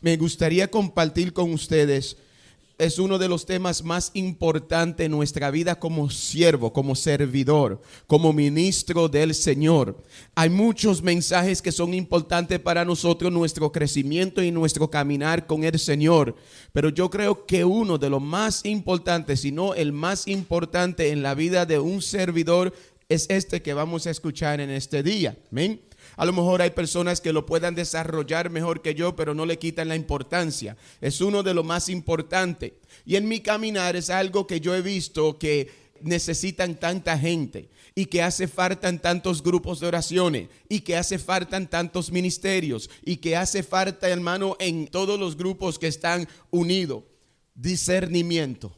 me gustaría compartir con ustedes. Es uno de los temas más importantes en nuestra vida como siervo, como servidor, como ministro del Señor. Hay muchos mensajes que son importantes para nosotros, nuestro crecimiento y nuestro caminar con el Señor. Pero yo creo que uno de los más importantes, si no el más importante en la vida de un servidor, es este que vamos a escuchar en este día. Amén. A lo mejor hay personas que lo puedan desarrollar mejor que yo, pero no le quitan la importancia. Es uno de los más importantes. Y en mi caminar es algo que yo he visto que necesitan tanta gente y que hace falta en tantos grupos de oraciones y que hace falta en tantos ministerios y que hace falta, hermano, en todos los grupos que están unidos. Discernimiento.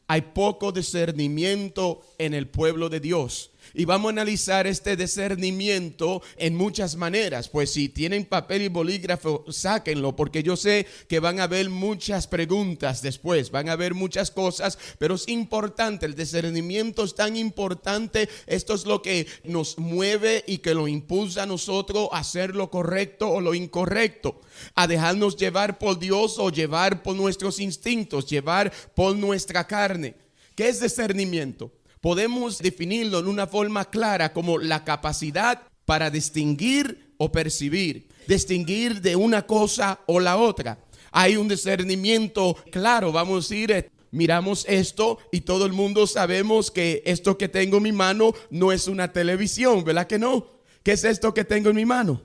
Hay poco discernimiento en el pueblo de Dios. Y vamos a analizar este discernimiento en muchas maneras. Pues si tienen papel y bolígrafo, sáquenlo, porque yo sé que van a haber muchas preguntas después, van a haber muchas cosas, pero es importante, el discernimiento es tan importante. Esto es lo que nos mueve y que lo impulsa a nosotros a hacer lo correcto o lo incorrecto, a dejarnos llevar por Dios o llevar por nuestros instintos, llevar por nuestra carne. ¿Qué es discernimiento? Podemos definirlo en una forma clara como la capacidad para distinguir o percibir, distinguir de una cosa o la otra. Hay un discernimiento claro, vamos a decir, miramos esto y todo el mundo sabemos que esto que tengo en mi mano no es una televisión, ¿verdad que no? ¿Qué es esto que tengo en mi mano?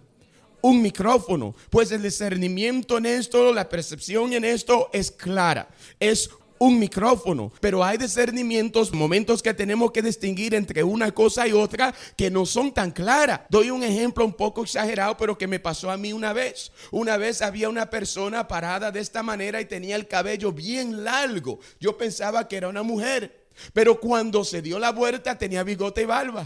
Un micrófono. Pues el discernimiento en esto, la percepción en esto es clara, es un micrófono, pero hay discernimientos, momentos que tenemos que distinguir entre una cosa y otra que no son tan claras. Doy un ejemplo un poco exagerado, pero que me pasó a mí una vez. Una vez había una persona parada de esta manera y tenía el cabello bien largo. Yo pensaba que era una mujer, pero cuando se dio la vuelta tenía bigote y barba.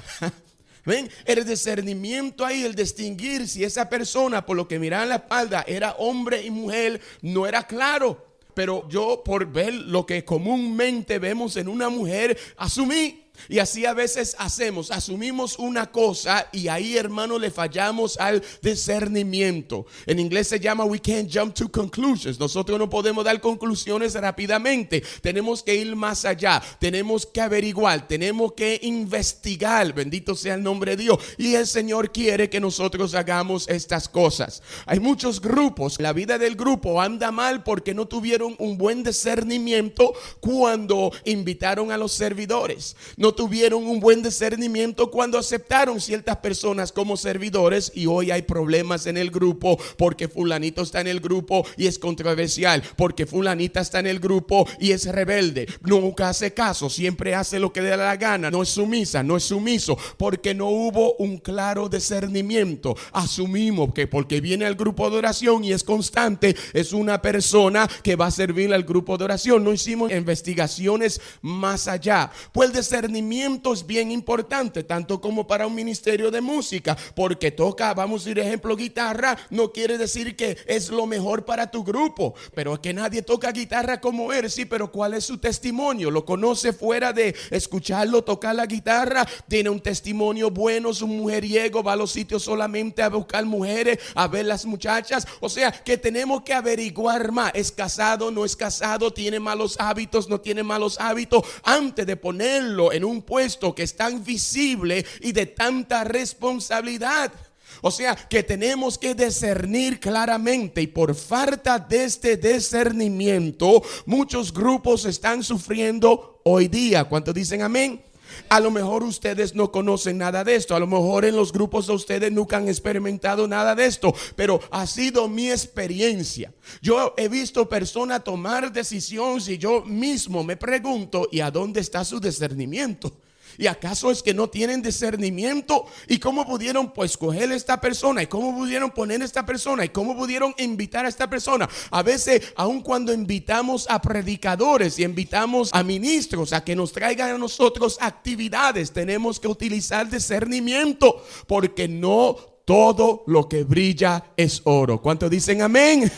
¿Ven? El discernimiento ahí, el distinguir si esa persona, por lo que miraba en la espalda, era hombre y mujer, no era claro. Pero yo, por ver lo que comúnmente vemos en una mujer, asumí. Y así a veces asumimos una cosa y ahí, hermano, le fallamos al discernimiento. En inglés se llama we can't jump to conclusions. Nosotros no podemos dar conclusiones rápidamente. Tenemos que ir más allá, tenemos que averiguar, tenemos que investigar. Bendito sea el nombre de Dios. Y el Señor quiere que nosotros hagamos estas cosas. Hay muchos grupos, la vida del grupo anda mal porque no tuvieron un buen discernimiento cuando invitaron a los servidores. No tuvieron un buen discernimiento cuando aceptaron ciertas personas como servidores, y hoy hay problemas en el grupo porque fulanito está en el grupo y es controversial, porque fulanita está en el grupo y es rebelde, nunca hace caso, siempre hace lo que le da la gana, no es sumisa, no es sumiso, porque no hubo un claro discernimiento. Asumimos que porque viene al grupo de oración y es constante, es una persona que va a servir al grupo de oración. No hicimos investigaciones más allá. Pues el discernimiento es bien importante, tanto como para un ministerio de música, porque toca, vamos a ir ejemplo, guitarra, no quiere decir que es lo mejor para tu grupo, pero es que nadie toca guitarra como él. Sí, pero ¿cuál es su testimonio? ¿Lo conoce fuera de escucharlo tocar la guitarra? ¿Tiene un testimonio bueno? ¿Es un mujeriego? ¿Va a los sitios solamente a buscar mujeres, a ver las muchachas? O sea, que tenemos que averiguar más. ¿Es casado? ¿No es casado? ¿Tiene malos hábitos? ¿No tiene malos hábitos? Antes de ponerlo en un puesto que es tan visible y de tanta responsabilidad. O sea, que tenemos que discernir claramente, y por falta de este discernimiento muchos grupos están sufriendo hoy día. ¿Cuántos dicen amén? A lo mejor ustedes no conocen nada de esto, a lo mejor en los grupos de ustedes nunca han experimentado nada de esto, pero ha sido mi experiencia. Yo he visto personas tomar decisiones y yo mismo me pregunto, ¿y a dónde está su discernimiento? ¿Y acaso es que no tienen discernimiento? ¿Y cómo pudieron pues coger a esta persona? ¿Y cómo pudieron poner a esta persona? ¿Y cómo pudieron invitar a esta persona? A veces, aun cuando invitamos a predicadores y invitamos a ministros a que nos traigan a nosotros actividades, tenemos que utilizar discernimiento, porque no todo lo que brilla es oro. ¿Cuántos dicen amén?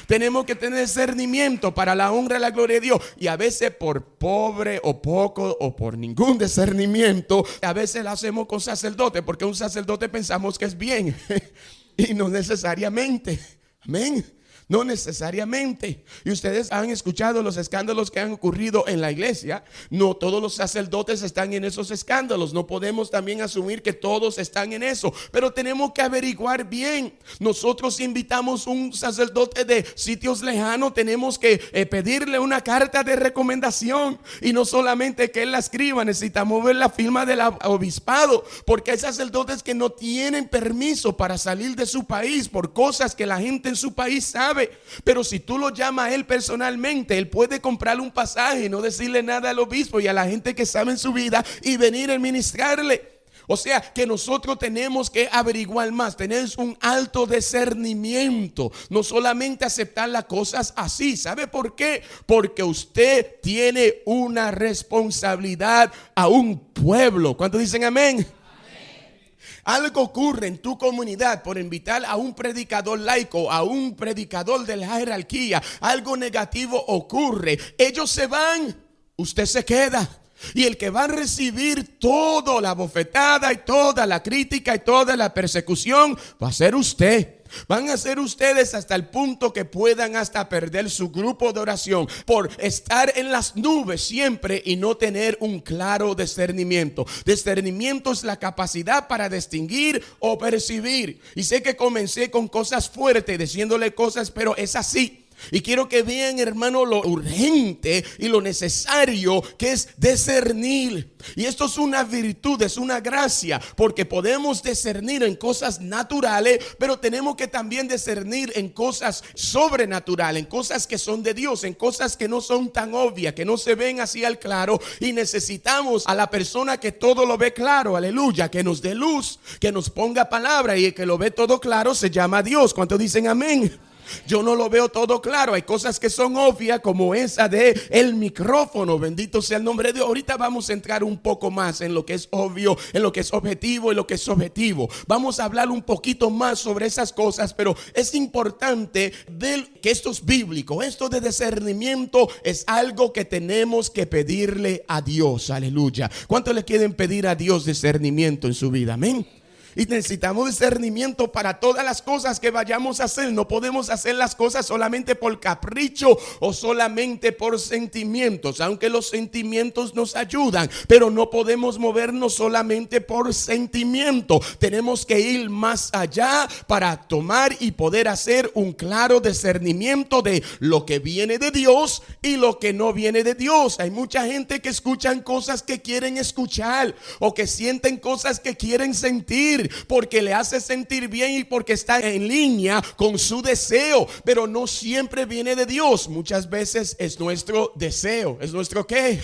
Tenemos que tener discernimiento para la honra y la gloria de Dios. Y a veces por pobre o poco o por ningún discernimiento, a veces lo hacemos con sacerdote, porque un sacerdote pensamos que es bien y no necesariamente. Amén. No necesariamente. Y ustedes han escuchado los escándalos que han ocurrido en la iglesia. No todos los sacerdotes están en esos escándalos. No podemos también asumir que todos están en eso. Pero tenemos que averiguar bien. Nosotros invitamos un sacerdote de sitios lejanos. Tenemos que pedirle una carta de recomendación. Y no solamente que él la escriba. Necesitamos ver la firma del obispado. Porque hay sacerdotes que no tienen permiso para salir de su país por cosas que la gente en su país sabe. Pero si tú lo llamas a él personalmente, él puede comprarle un pasaje y no decirle nada al obispo y a la gente que sabe en su vida y venir a ministrarle. O sea que nosotros tenemos que averiguar más, tener un alto discernimiento, no solamente aceptar las cosas así. ¿Sabe por qué? Porque usted tiene una responsabilidad a un pueblo. ¿Cuántos dicen amén? Algo ocurre en tu comunidad por invitar a un predicador laico, a un predicador de la jerarquía. Algo negativo ocurre. Ellos se van, usted se queda. Y el que va a recibir toda la bofetada y toda la crítica y toda la persecución va a ser usted. Van a ser ustedes hasta el punto que puedan hasta perder su grupo de oración por estar en las nubes siempre y no tener un claro discernimiento. Discernimiento es la capacidad para distinguir o percibir. Y sé que comencé con cosas fuertes, diciéndole cosas, pero es así. Y quiero que vean, hermano, lo urgente y lo necesario que es discernir. Y esto es una virtud, es una gracia, porque podemos discernir en cosas naturales, pero tenemos que también discernir en cosas sobrenaturales, en cosas que son de Dios, en cosas que no son tan obvias, que no se ven así al claro. Y necesitamos a la persona que todo lo ve claro, aleluya, que nos dé luz, que nos ponga palabra, y el que lo ve todo claro se llama Dios. ¿Cuántos dicen amén? Yo no lo veo todo claro. Hay cosas que son obvias, como esa de el micrófono. Bendito sea el nombre de Dios. Ahorita vamos a entrar un poco más en lo que es obvio, en lo que es objetivo y lo que es subjetivo. Vamos a hablar un poquito más sobre esas cosas, pero es importante ver que esto es bíblico. Esto de discernimiento es algo que tenemos que pedirle a Dios. Aleluya. ¿Cuánto le quieren pedir a Dios discernimiento en su vida? Amén. Y necesitamos discernimiento para todas las cosas que vayamos a hacer. No podemos hacer las cosas solamente por capricho o solamente por sentimientos, aunque los sentimientos nos ayudan, pero no podemos movernos solamente por sentimiento. Tenemos que ir más allá para tomar y poder hacer un claro discernimiento de lo que viene de Dios y lo que no viene de Dios. Hay mucha gente que escuchan cosas que quieren escuchar o que sienten cosas que quieren sentir, porque le hace sentir bien y porque está en línea con su deseo, pero no siempre viene de Dios. Muchas veces es nuestro deseo. ¿Es nuestro qué?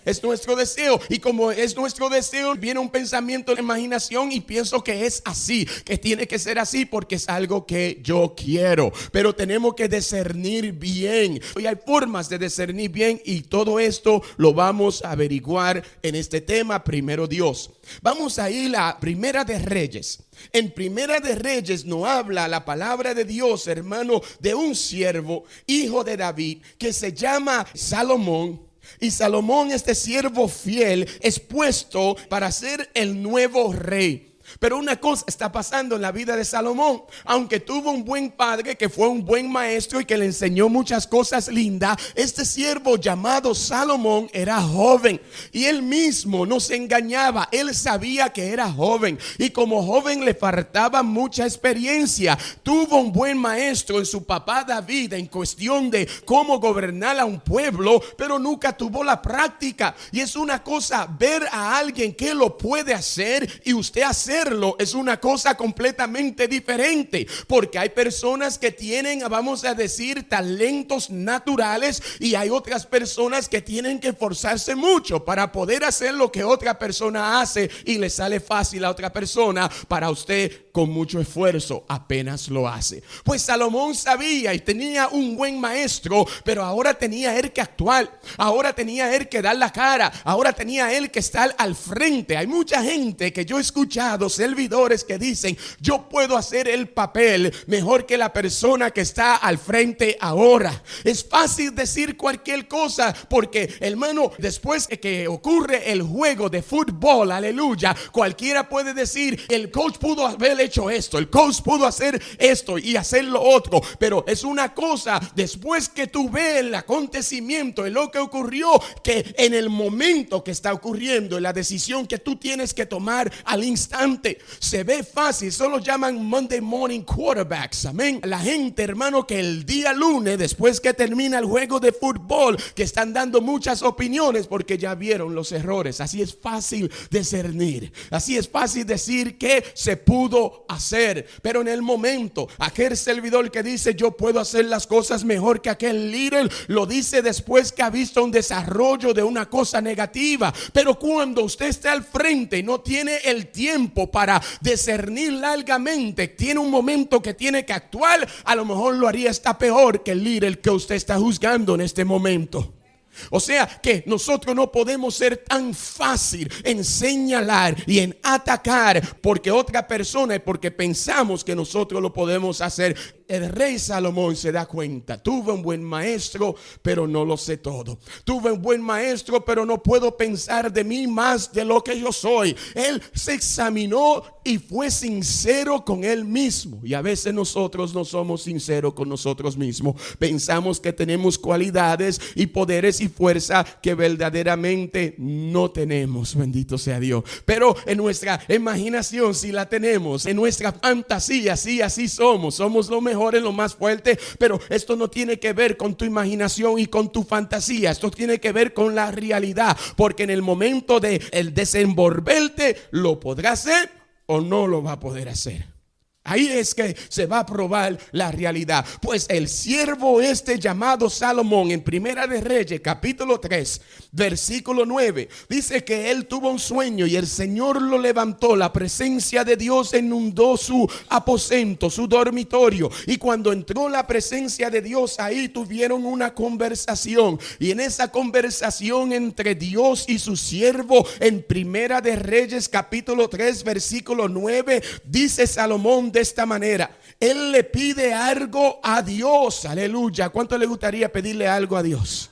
Es nuestro deseo. Y como es nuestro deseo, viene un pensamiento de imaginación y pienso que es así, que tiene que ser así porque es algo que yo quiero. Pero tenemos que discernir bien. Y hay formas de discernir bien, y todo esto lo vamos a averiguar en este tema. Primero Dios. Vamos a ir a Primera de Reyes. En Primera de Reyes nos habla la palabra de Dios, hermano, de un siervo, hijo de David, que se llama Salomón. Y Salomón, este siervo fiel, es puesto para ser el nuevo rey. Pero una cosa está pasando en la vida de Salomón. Aunque tuvo un buen padre que fue un buen maestro y que le enseñó muchas cosas lindas, este siervo llamado Salomón era joven. Y él mismo no se engañaba. Él sabía que era joven. Y como joven le faltaba mucha experiencia. Tuvo un buen maestro en su papá David en cuestión de cómo gobernar a un pueblo, pero nunca tuvo la práctica. Y es una cosa ver a alguien que lo puede hacer y usted hacer. Es una cosa completamente diferente, porque hay personas que tienen, vamos a decir, talentos naturales, y hay otras personas que tienen que esforzarse mucho para poder hacer lo que otra persona hace y le sale fácil a otra persona. Para usted, con mucho esfuerzo, apenas lo hace. Pues Salomón sabía y tenía un buen maestro, pero ahora tenía él que actuar, ahora tenía él que dar la cara, ahora tenía él que estar al frente. Hay mucha gente que yo he escuchado, servidores, que dicen: yo puedo hacer el papel mejor que la persona que está al frente ahora. Es fácil decir cualquier cosa, porque, hermano, después de que ocurre el juego de fútbol, aleluya, cualquiera puede decir: el coach pudo haber haber hecho esto, el coach pudo hacer esto y hacer lo otro, pero es una cosa después que tú ves el acontecimiento, en lo que ocurrió, que en el momento que está ocurriendo, en la decisión que tú tienes que tomar al instante, se ve fácil. Solo llaman Monday morning quarterbacks, amén. La gente, hermano, que el día lunes, después que termina el juego de fútbol, que están dando muchas opiniones porque ya vieron los errores. Así es fácil discernir, así es fácil decir que se pudo hacer, pero en el momento, aquel servidor que dice yo puedo hacer las cosas mejor que aquel líder, lo dice después que ha visto un desarrollo de una cosa negativa. Pero cuando usted está al frente y no tiene el tiempo para discernir largamente, tiene un momento que tiene que actuar, a lo mejor lo haría hasta peor que el líder que usted está juzgando en este momento. O sea que nosotros no podemos ser tan fácil en señalar y en atacar porque otra persona y porque pensamos que nosotros lo podemos hacer. El rey Salomón se da cuenta: tuve un buen maestro, pero no lo sé todo. Tuve un buen maestro, pero no puedo pensar de mí más de lo que yo soy. Él se examinó y fue sincero con él mismo. Y a veces nosotros no somos sinceros con nosotros mismos. Pensamos que tenemos cualidades y poderes y fuerza que verdaderamente no tenemos. Bendito sea Dios. Pero en nuestra imaginación sí la tenemos. En nuestra fantasía sí, así somos. Somos lo mejor, en lo más fuerte. Pero esto no tiene que ver con tu imaginación y con tu fantasía. Esto tiene que ver con la realidad. Porque en el momento de el desenvolverte, lo podrás hacer o no lo va a poder hacer. Ahí es que se va a probar la realidad. Pues el siervo llamado Salomón, en Primera de Reyes capítulo 3 versículo 9, dice que él tuvo un sueño y el Señor lo levantó. La presencia de Dios inundó su aposento, su dormitorio, y cuando entró la presencia de Dios, ahí tuvieron una conversación. Y en esa conversación entre Dios y su siervo, en Primera de Reyes capítulo 3 versículo 9, dice Salomón de esta manera: él le pide algo a Dios. Aleluya. ¿Cuánto le gustaría pedirle algo a Dios?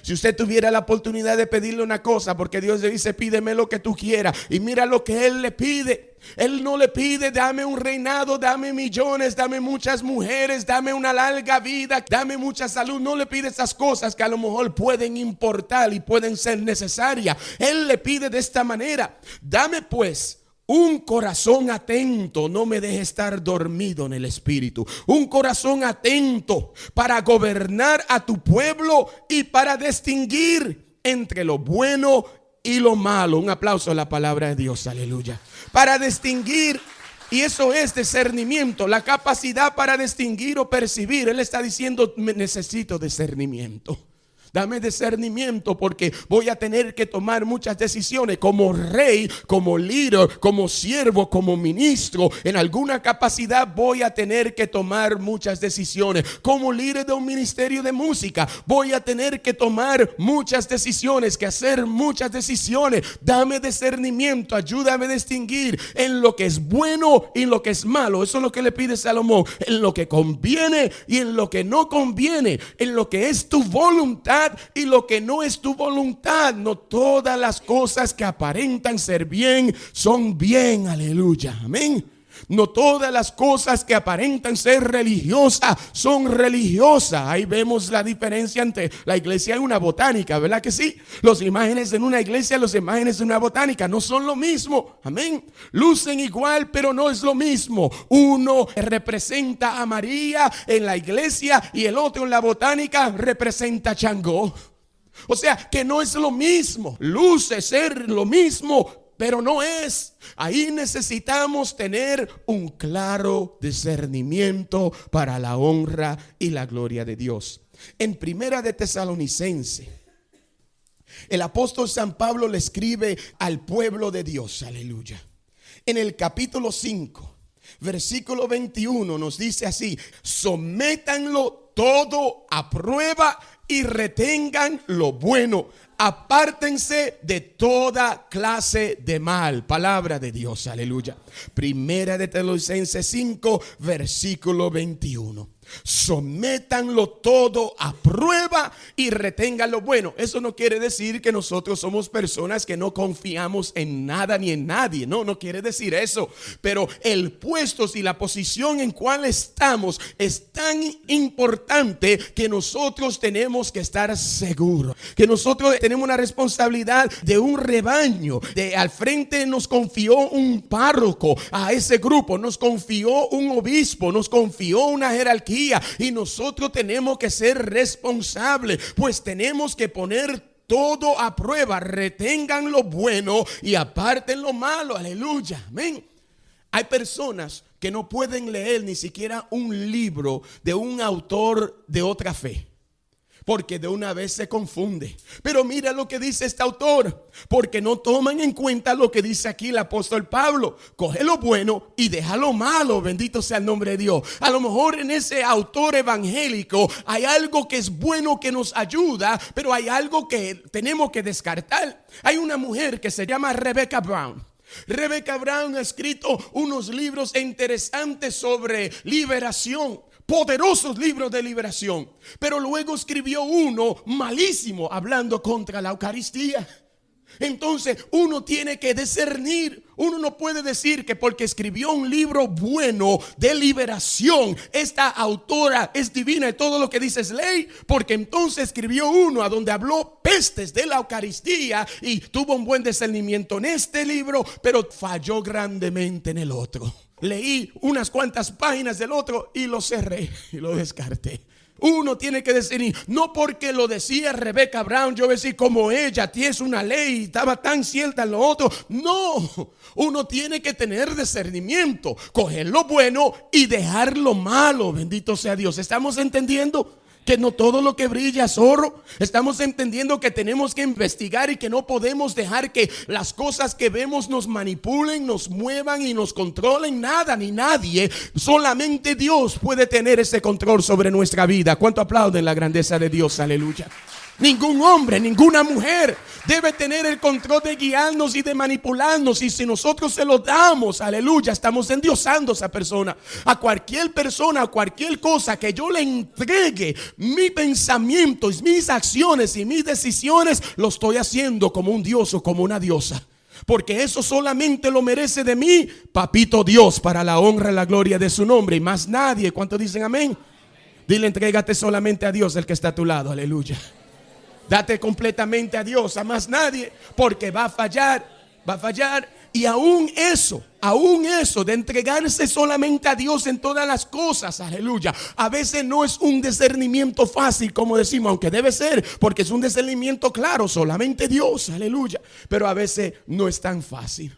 Si usted tuviera la oportunidad de pedirle una cosa, porque Dios le dice pídeme lo que tú quieras, y mira lo que él le pide. Él no le pide dame un reinado, dame millones, dame muchas mujeres, dame una larga vida, dame mucha salud. No le pide esas cosas que a lo mejor pueden importar y pueden ser necesarias. Él le pide de esta manera: dame pues un corazón atento, no me deje estar dormido en el espíritu. Un corazón atento para gobernar a tu pueblo y para distinguir entre lo bueno y lo malo. Un aplauso a la palabra de Dios, aleluya. Para distinguir, y eso es discernimiento, la capacidad para distinguir o percibir. Él está diciendo necesito discernimiento. Dame discernimiento porque voy a tener que tomar muchas decisiones como rey, como líder, como siervo, como ministro. En alguna capacidad voy a tener que tomar muchas decisiones. Como líder de un ministerio de música voy a tener que tomar muchas decisiones, que hacer muchas decisiones. Dame discernimiento, ayúdame a distinguir en lo que es bueno y en lo que es malo. Eso es lo que le pide Salomón. En lo que conviene y en lo que no conviene. En lo que es tu voluntad y lo que no es tu voluntad. No todas las cosas que aparentan ser bien son bien, aleluya, amén. No todas las cosas que aparentan ser religiosas son religiosas. Ahí vemos la diferencia entre la iglesia y una botánica, ¿verdad que sí? Las imágenes en una iglesia, las imágenes en una botánica no son lo mismo, amén. Lucen igual, pero no es lo mismo. Uno representa a María en la iglesia y el otro en la botánica representa a Changó. O sea que no es lo mismo. Luce ser lo mismo, pero no es. Ahí necesitamos tener un claro discernimiento para la honra y la gloria de Dios. En Primera de Tesalonicenses, el apóstol San Pablo le escribe al pueblo de Dios, aleluya. En el capítulo 5, versículo 21 nos dice así: sométanlo todo a prueba y retengan lo bueno. Apártense de toda clase de mal. Palabra de Dios, aleluya. Primera de Tesalonicenses 5, versículo 21. Sométanlo todo a prueba y retengan lo bueno. Eso no quiere decir que nosotros somos personas que no confiamos en nada ni en nadie. No quiere decir eso. Pero el puesto y la posición en cual estamos es tan importante que nosotros tenemos que estar seguros. Que nosotros tenemos una responsabilidad de un rebaño. Al frente nos confió un párroco a ese grupo. Nos confió un obispo. Nos confió una jerarquía. Y nosotros tenemos que ser responsables, pues tenemos que poner todo a prueba. Retengan lo bueno y aparten lo malo. Aleluya, amén. Hay personas que no pueden leer ni siquiera un libro de un autor de otra fe, porque de una vez se confunde. Pero mira lo que dice este autor, porque no toman en cuenta lo que dice aquí el apóstol Pablo. Coge lo bueno y deja lo malo. Bendito sea el nombre de Dios. A lo mejor en ese autor evangélico hay algo que es bueno, que nos ayuda, pero hay algo que tenemos que descartar. Hay una mujer que se llama Rebecca Brown. Rebecca Brown ha escrito unos libros interesantes sobre liberación. Poderosos libros de liberación. Pero luego escribió uno malísimo hablando contra la Eucaristía. Entonces uno tiene que discernir. Uno no puede decir que porque escribió un libro bueno de liberación, esta autora es divina y todo lo que dice es ley, porque entonces escribió uno a donde habló pestes de la Eucaristía y tuvo un buen discernimiento en este libro, pero falló grandemente en el otro. Leí unas cuantas páginas del otro y lo cerré y lo descarté. Uno tiene que discernir, no porque lo decía Rebecca Brown, yo voy a decir como ella, tienes una ley y estaba tan cierta en lo otro. No, uno tiene que tener discernimiento, coger lo bueno y dejar lo malo. Bendito sea Dios. ¿Estamos entendiendo? Que no todo lo que brilla es oro. Estamos entendiendo que tenemos que investigar y que no podemos dejar que las cosas que vemos nos manipulen, nos muevan y nos controlen. Nada ni nadie, solamente Dios puede tener ese control sobre nuestra vida. ¿Cuánto aplauden la grandeza de Dios? Aleluya. Ningún hombre, ninguna mujer debe tener el control de guiarnos y de manipularnos. Y si nosotros se lo damos, aleluya, estamos endiosando a esa persona. A cualquier persona, a cualquier cosa que yo le entregue mi pensamiento, mis acciones y mis decisiones, lo estoy haciendo como un dios o como una diosa. Porque eso solamente lo merece de mí, papito Dios, para la honra y la gloria de su nombre. Y más nadie. ¿Cuántos dicen amén? Dile, entrégate solamente a Dios, el que está a tu lado, aleluya. Date completamente a Dios, a más nadie, porque va a fallar. Y aún eso de entregarse solamente a Dios en todas las cosas, aleluya, a veces no es un discernimiento fácil, como decimos, aunque debe ser, porque es un discernimiento claro, solamente Dios, aleluya. Pero a veces no es tan fácil.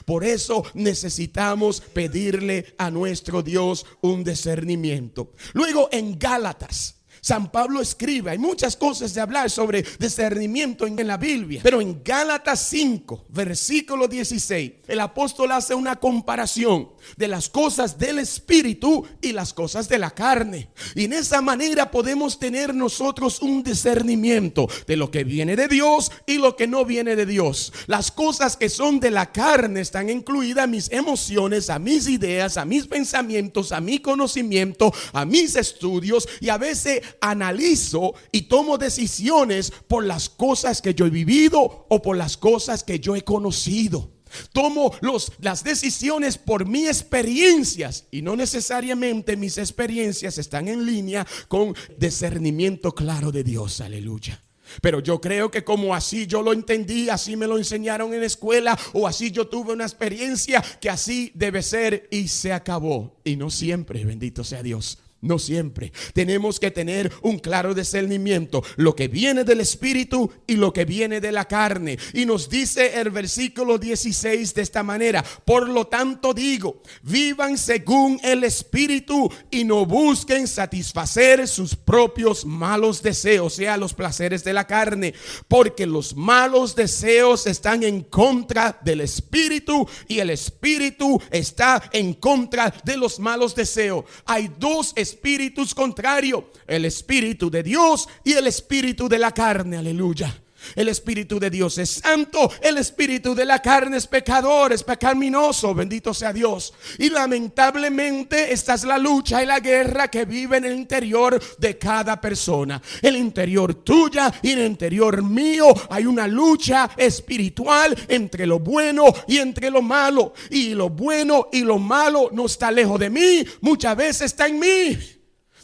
Por eso necesitamos pedirle a nuestro Dios un discernimiento. Luego en Gálatas, San Pablo escribe, hay muchas cosas de hablar sobre discernimiento en la Biblia, pero en Gálatas 5, versículo 16, el apóstol hace una comparación de las cosas del espíritu y las cosas de la carne. Y en esa manera podemos tener nosotros un discernimiento de lo que viene de Dios y lo que no viene de Dios. Las cosas que son de la carne están incluidas a mis emociones, a mis ideas, a mis pensamientos, a mi conocimiento, a mis estudios, y a veces analizo y tomo decisiones por las cosas que yo he vivido o por las cosas que yo he conocido. Tomo las decisiones por mis experiencias y no necesariamente mis experiencias están en línea con discernimiento claro de Dios, aleluya. Pero yo creo que como así yo lo entendí, así me lo enseñaron en la escuela, o así yo tuve una experiencia, que así debe ser y se acabó. Y no siempre, bendito sea Dios. No siempre. Tenemos que tener un claro discernimiento, lo que viene del espíritu y lo que viene de la carne. Y nos dice el versículo 16 de esta manera: por lo tanto digo, vivan según el espíritu y no busquen satisfacer sus propios malos deseos, o sea, los placeres de la carne, porque los malos deseos están en contra del espíritu y el espíritu está en contra de los malos deseos. Hay dos espíritus contrarios, el espíritu de Dios y el espíritu de la carne, aleluya. El espíritu de Dios es santo, el espíritu de la carne es pecador, es pecaminoso, bendito sea Dios. Y lamentablemente esta es la lucha y la guerra que vive en el interior de cada persona. El interior tuya y en el interior mío hay una lucha espiritual entre lo bueno y entre lo malo. Y lo bueno y lo malo no está lejos de mí, muchas veces está en mí.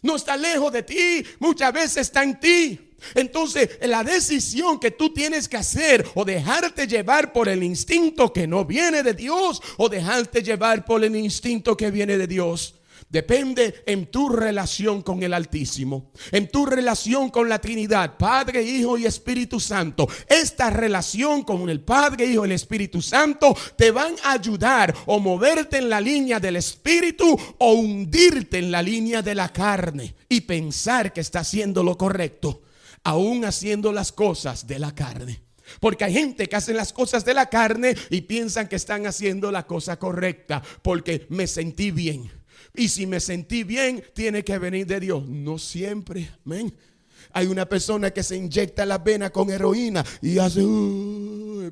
No está lejos de ti, muchas veces está en ti. Entonces la decisión que tú tienes que hacer, o dejarte llevar por el instinto que no viene de Dios, o dejarte llevar por el instinto que viene de Dios, depende en tu relación con el Altísimo, en tu relación con la Trinidad, Padre, Hijo y Espíritu Santo. Esta relación con el Padre, Hijo y el Espíritu Santo te van a ayudar o moverte en la línea del Espíritu o hundirte en la línea de la carne y pensar que está haciendo lo correcto, aún haciendo las cosas de la carne. Porque hay gente que hace las cosas de la carne y piensan que están haciendo la cosa correcta porque me sentí bien. Y si me sentí bien, tiene que venir de Dios. No siempre, amén. Hay una persona que se inyecta la vena con heroína y hace,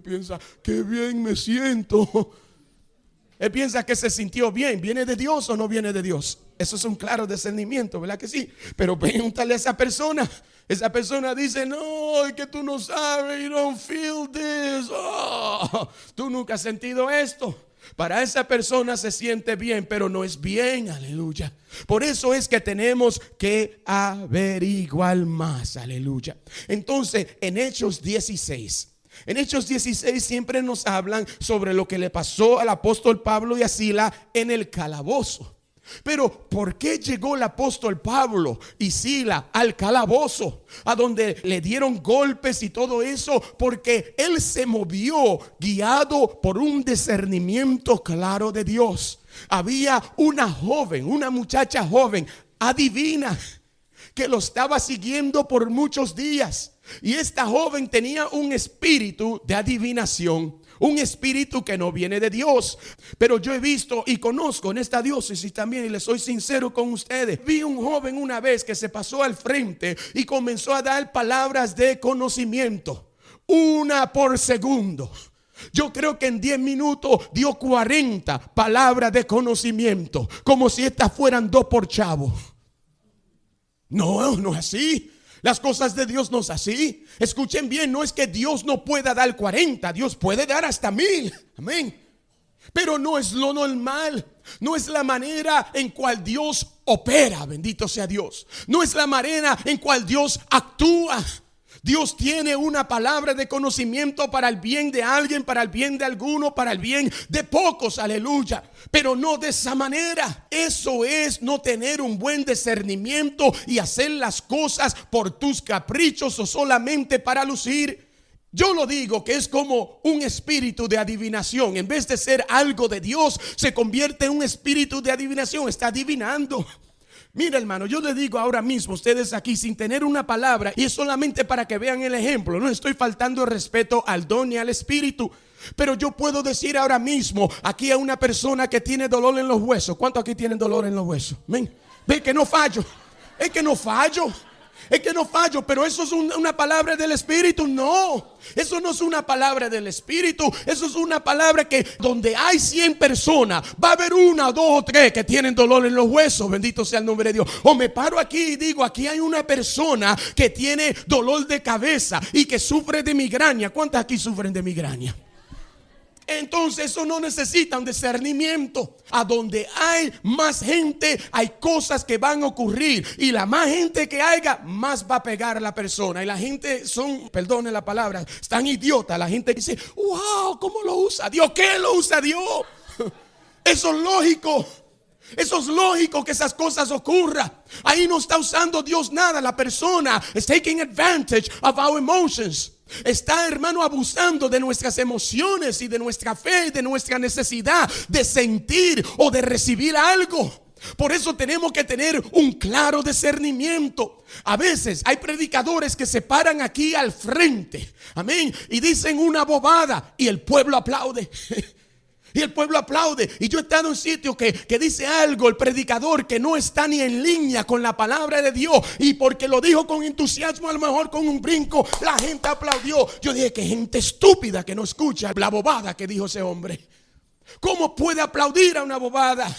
piensa, qué bien me siento. Él piensa que se sintió bien. ¿Viene de Dios o no viene de Dios? Eso es un claro discernimiento, ¿verdad que sí? Pero pregúntale a esa persona. Esa persona dice, no, es que tú no sabes, you don't feel this. Oh, tú nunca has sentido esto. Para esa persona se siente bien, pero no es bien, aleluya. Por eso es que tenemos que averiguar más, aleluya. Entonces, en Hechos 16 siempre nos hablan sobre lo que le pasó al apóstol Pablo y a Silas en el calabozo. Pero ¿por qué llegó el apóstol Pablo y Silas al calabozo, a donde le dieron golpes y todo eso? Porque él se movió guiado por un discernimiento claro de Dios. Había una joven, una muchacha joven, adivina, que lo estaba siguiendo por muchos días. Y esta joven tenía un espíritu de adivinación, un espíritu que no viene de Dios. Pero yo he visto y conozco en esta diócesis también, y les soy sincero con ustedes, vi un joven una vez que se pasó al frente y comenzó a dar palabras de conocimiento, una por segundo. Yo creo que en 10 minutos dio 40 palabras de conocimiento, como si estas fueran 2 por chavo. No, no es así. Las cosas de Dios no es así. Escuchen bien, no es que Dios no pueda dar 40, Dios puede dar hasta 1000. Amén. Pero no es lo normal. No es la manera en cual Dios opera, bendito sea Dios. No es la manera en cual Dios actúa. Dios tiene una palabra de conocimiento para el bien de alguien, para el bien de alguno, para el bien de pocos, aleluya. Pero no de esa manera. Eso es no tener un buen discernimiento y hacer las cosas por tus caprichos o solamente para lucir. Yo lo digo que es como un espíritu de adivinación. En vez de ser algo de Dios, se convierte en un espíritu de adivinación. Está adivinando. Mira, hermano, yo le digo ahora mismo a ustedes aquí sin tener una palabra, y es solamente para que vean el ejemplo. No estoy faltando el respeto al don ni al espíritu, pero yo puedo decir ahora mismo aquí a una persona que tiene dolor en los huesos. ¿Cuántos aquí tienen dolor en los huesos? Ven, ve que no fallo. Es que no fallo. Es que no fallo, pero eso es una palabra del Espíritu. No, eso no es una palabra del Espíritu. Eso es una palabra que donde hay 100 personas, va a haber 1, 2 o 3 que tienen dolor en los huesos. Bendito sea el nombre de Dios. O me paro aquí y digo, aquí hay una persona que tiene dolor de cabeza y que sufre de migraña. ¿Cuántas aquí sufren de migraña? Entonces eso no necesita un discernimiento. A donde hay más gente, hay cosas que van a ocurrir. Y la más gente que haya, más va a pegar a la persona. Y la gente son, perdone la palabra, están idiotas. La gente dice, wow, ¿cómo lo usa Dios? ¿Qué lo usa Dios? Eso es lógico. Eso es lógico que esas cosas ocurran. Ahí no está usando Dios nada. La persona is taking advantage of our emotions. Está, hermano, abusando de nuestras emociones y de nuestra fe y de nuestra necesidad de sentir o de recibir algo. Por eso tenemos que tener un claro discernimiento. A veces hay predicadores que se paran aquí al frente, amén, y dicen una bobada y el pueblo aplaude. Y el pueblo aplaude. Y yo he estado en sitios que dice algo el predicador que no está ni en línea con la palabra de Dios. Y porque lo dijo con entusiasmo, a lo mejor con un brinco, la gente aplaudió. Yo dije, que gente estúpida que no escucha la bobada que dijo ese hombre. ¿Cómo puede aplaudir a una bobada?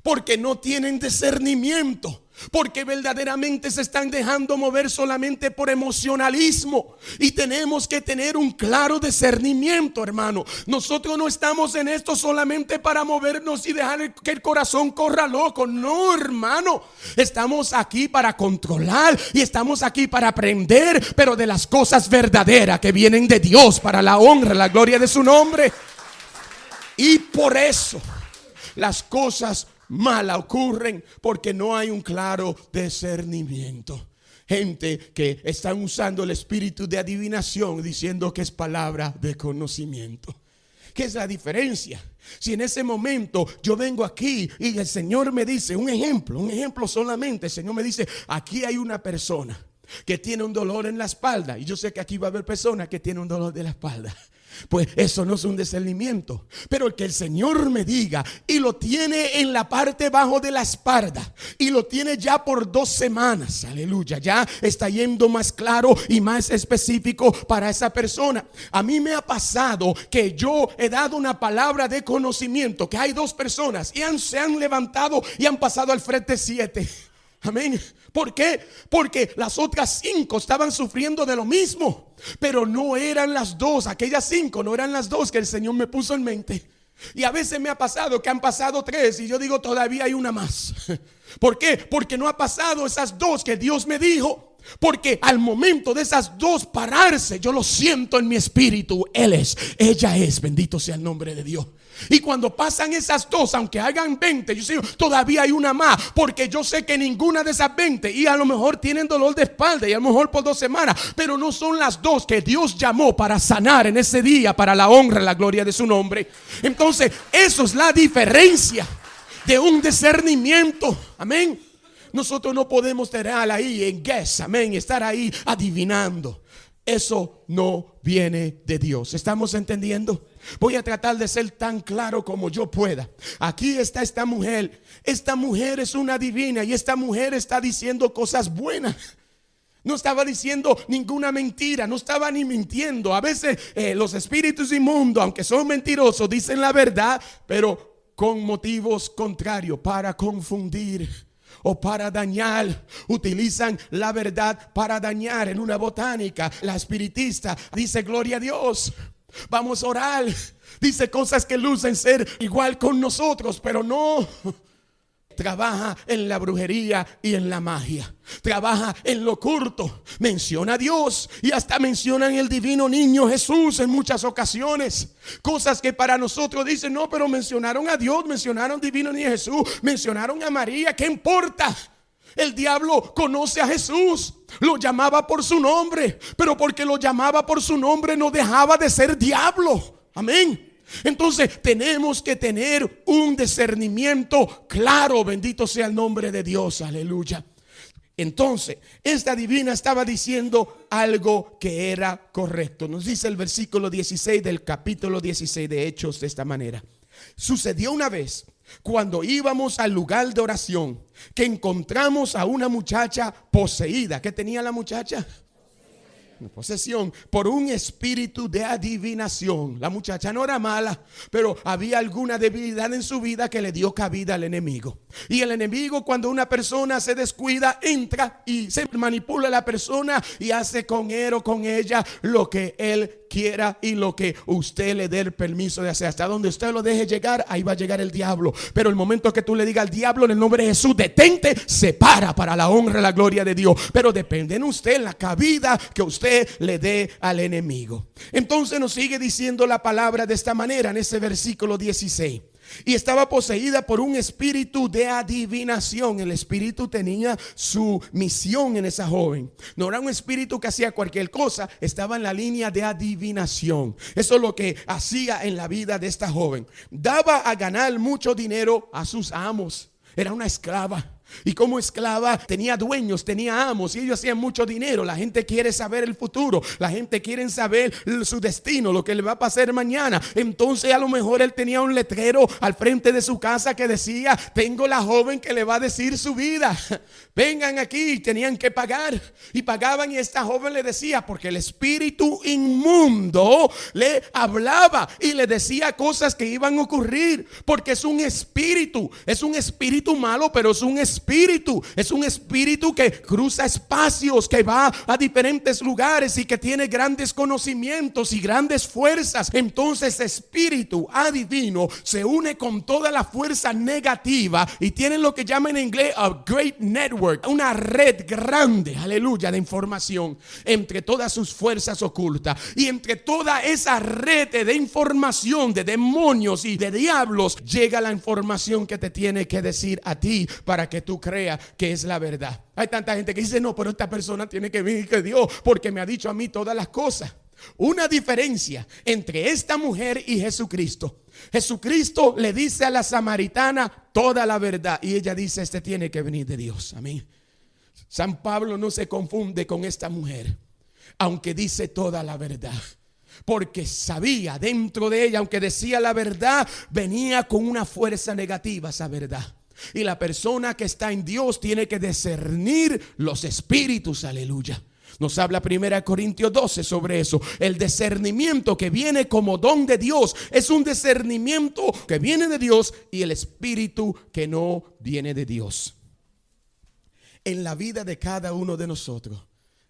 Porque no tienen discernimiento. Porque verdaderamente se están dejando mover solamente por emocionalismo. Y tenemos que tener un claro discernimiento, hermano. Nosotros no estamos en esto solamente para movernos y dejar que el corazón corra loco. No, hermano. Estamos aquí para controlar y estamos aquí para aprender, pero de las cosas verdaderas que vienen de Dios, para la honra, la gloria de su nombre. Y por eso las cosas malas ocurren, porque no hay un claro discernimiento. Gente que están usando el espíritu de adivinación diciendo que es palabra de conocimiento. ¿Qué es la diferencia? Si en ese momento yo vengo aquí y el Señor me dice, un ejemplo solamente, el Señor me dice, aquí hay una persona que tiene un dolor en la espalda, y yo sé que aquí va a haber personas que tienen un dolor de la espalda. Pues eso no es un discernimiento. Pero el que el Señor me diga, y lo tiene en la parte bajo de la espalda, y lo tiene ya por 2 semanas, aleluya, ya está yendo más claro y más específico para esa persona. A mí me ha pasado que yo he dado una palabra de conocimiento, que hay 2 personas y se han levantado y han pasado al frente 7. Amén. ¿Por qué? Porque las otras 5 estaban sufriendo de lo mismo, pero no eran las 2. Aquellas 5 no eran las 2 que el Señor me puso en mente. Y a veces me ha pasado que han pasado 3 y yo digo, todavía hay una más. ¿Por qué? Porque no ha pasado esas 2 que Dios me dijo. Porque al momento de esas 2 pararse, yo lo siento en mi espíritu. Él es, ella es, bendito sea el nombre de Dios. Y cuando pasan esas 2, aunque hagan 20, yo digo, todavía hay una más, porque yo sé que ninguna de esas 20, y a lo mejor tienen dolor de espalda, y a lo mejor por 2 semanas, pero no son las 2 que Dios llamó para sanar en ese día, para la honra y la gloria de su nombre. Entonces, eso es la diferencia de un discernimiento. Amén. Nosotros no podemos estar ahí en guess, amén, estar ahí adivinando. Eso no viene de Dios. ¿Estamos entendiendo? Voy a tratar de ser tan claro como yo pueda. Aquí está esta mujer. Esta mujer es una divina y esta mujer está diciendo cosas buenas. No estaba diciendo ninguna mentira, no estaba ni mintiendo. A veces los espíritus inmundos, aunque son mentirosos, dicen la verdad, pero con motivos contrarios, para confundir o para dañar. Utilizan la verdad para dañar. En una botánica, la espiritista dice, gloria a Dios, vamos a orar. Dice cosas que lucen ser igual con nosotros, pero no. Trabaja en la brujería y en la magia. Trabaja en lo oculto. Menciona a Dios y hasta mencionan el divino niño Jesús en muchas ocasiones. Cosas que para nosotros dicen, no, pero mencionaron a Dios, mencionaron divino niño Jesús, mencionaron a María. ¿Qué importa? El diablo conoce a Jesús, lo llamaba por su nombre, pero porque lo llamaba por su nombre no dejaba de ser diablo. Amén. Entonces tenemos que tener un discernimiento claro. Bendito sea el nombre de Dios, aleluya. Entonces esta divina estaba diciendo algo que era correcto. Nos dice el versículo 16 del capítulo 16 de Hechos de esta manera: sucedió una vez, cuando íbamos al lugar de oración, que encontramos a una muchacha poseída. ¿Qué tenía la muchacha? Posesión por un espíritu de adivinación. La muchacha no era mala, pero había alguna debilidad en su vida que le dio cabida al enemigo. Y el enemigo, cuando una persona se descuida, entra y se manipula a la persona y hace con él o con ella lo que él quiera y lo que usted le dé el permiso de hacer. Hasta donde usted lo deje llegar, ahí va a llegar el diablo. Pero el momento que tú le digas al diablo, en el nombre de Jesús, detente, se para para la honra y la gloria de Dios. Pero depende en usted la cabida que usted le dé al enemigo. Entonces nos sigue diciendo la palabra de esta manera en ese versículo 16: y estaba poseída por un espíritu de adivinación. El espíritu tenía su misión en esa joven. No era un espíritu que hacía cualquier cosa, estaba en la línea de adivinación. Eso es lo que hacía en la vida de esta joven. Daba a ganar mucho dinero a sus amos. Era una esclava. Y como esclava tenía dueños, tenía amos y ellos hacían mucho dinero. La gente quiere saber el futuro, la gente quiere saber su destino, lo que le va a pasar mañana. Entonces a lo mejor él tenía un letrero al frente de su casa que decía: tengo la joven que le va a decir su vida, vengan aquí. Tenían que pagar y pagaban, y esta joven le decía, porque el espíritu inmundo le hablaba y le decía cosas que iban a ocurrir, porque es un espíritu malo, pero es un espíritu que cruza espacios, que va a diferentes lugares y que tiene grandes conocimientos y grandes fuerzas. Entonces espíritu adivino se une con toda la fuerza negativa y tienen lo que llaman en inglés a great network, una red grande, aleluya, de información entre todas sus fuerzas ocultas. Y entre toda esa red de información, de demonios y de diablos, llega la información que te tiene que decir a ti para que tú creas que es la verdad. Hay tanta gente que dice: no, pero esta persona tiene que venir que Dios, porque me ha dicho a mí todas las cosas. Una diferencia entre esta mujer y Jesucristo: Jesucristo le dice a la samaritana toda la verdad y ella dice: este tiene que venir de Dios. Amén. San Pablo no se confunde con esta mujer, aunque dice toda la verdad, porque sabía dentro de ella, aunque decía la verdad, venía con una fuerza negativa esa verdad. Y la persona que está en Dios tiene que discernir los espíritus, aleluya. Nos habla 1 Corintios 12 sobre eso. El discernimiento que viene como don de Dios es un discernimiento que viene de Dios, y el espíritu que no viene de Dios. En la vida de cada uno de nosotros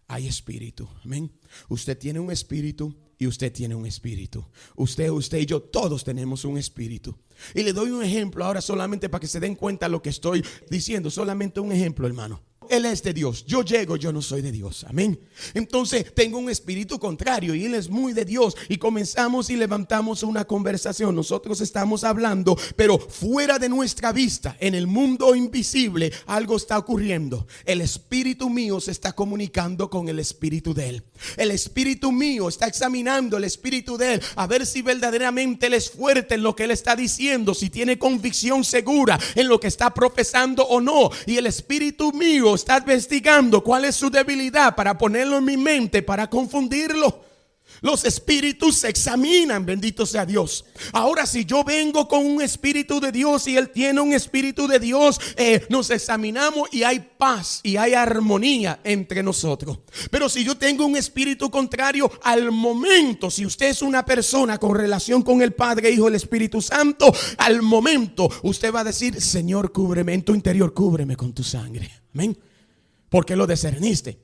hay espíritu. Amén. Usted tiene un espíritu y usted tiene un espíritu. Usted y yo, todos tenemos un espíritu. Y le doy un ejemplo ahora solamente para que se den cuenta de lo que estoy diciendo. Solamente un ejemplo, hermano. Él es de Dios, yo llego, yo no soy de Dios, amén. Entonces tengo un espíritu contrario y él es muy de Dios, y comenzamos y levantamos una conversación. Nosotros estamos hablando, pero fuera de nuestra vista, en el mundo invisible, algo está ocurriendo. El espíritu mío se está comunicando con el espíritu de él. El espíritu mío está examinando el espíritu de él, a ver si verdaderamente él es fuerte en lo que él está diciendo, si tiene convicción segura en lo que está profesando o no. Y el espíritu mío está investigando cuál es su debilidad para ponerlo en mi mente, para confundirlo. Los espíritus se examinan, bendito sea Dios. Ahora, si yo vengo con un espíritu de Dios y él tiene un espíritu de Dios, nos examinamos y hay paz y hay armonía entre nosotros. Pero si yo tengo un espíritu contrario, al momento, si usted es una persona con relación con el Padre, Hijo y el Espíritu Santo, al momento usted va a decir: Señor, cúbreme en tu interior, cúbreme con tu sangre. Amén. Porque lo discerniste.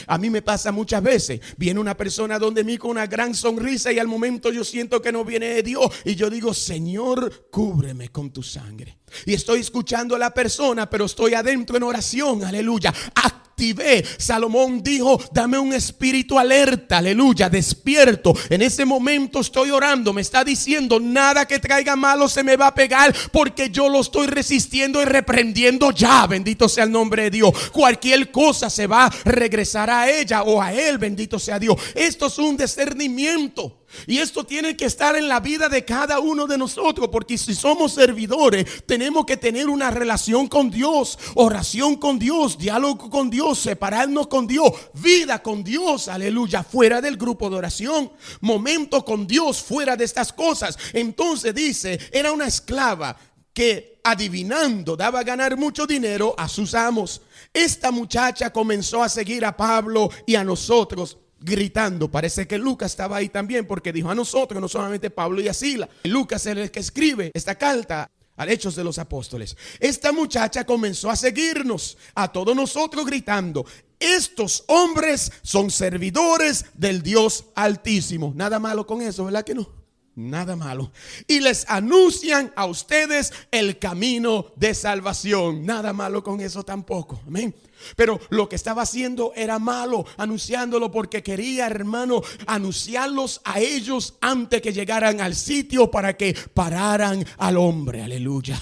A mí me pasa muchas veces, viene una persona donde mí con una gran sonrisa y al momento yo siento que no viene de Dios, y yo digo: Señor, cúbreme con tu sangre. Y estoy escuchando a la persona, pero estoy adentro en oración, aleluya. Activé. Salomón dijo: dame un espíritu alerta, aleluya, despierto. En ese momento estoy orando, me está diciendo: nada que traiga malo se me va a pegar, porque yo lo estoy resistiendo y reprendiendo ya, bendito sea el nombre de Dios. Cualquier cosa se va a regresar a ella o a él, bendito sea Dios. Esto es un discernimiento. Y esto tiene que estar en la vida de cada uno de nosotros, porque si somos servidores, tenemos que tener una relación con Dios, oración con Dios, diálogo con Dios, separarnos con Dios, vida con Dios, aleluya, fuera del grupo de oración, momento con Dios, fuera de estas cosas. Entonces dice, era una esclava que adivinando daba a ganar mucho dinero a sus amos. Esta muchacha comenzó a seguir a Pablo y a nosotros, gritando. Parece que Lucas estaba ahí también, porque dijo a nosotros, no solamente Pablo y a Sila. Lucas es el que escribe esta carta al Hechos de los Apóstoles. Esta muchacha comenzó a seguirnos, a todos nosotros, gritando: estos hombres son servidores del Dios Altísimo. Nada malo con eso, ¿verdad que no? Nada malo. Y les anuncian a ustedes el camino de salvación. Nada malo con eso tampoco. Amén. Pero lo que estaba haciendo era malo, anunciándolo, porque quería, hermano, anunciarlos a ellos antes que llegaran al sitio para que pararan al hombre. Aleluya.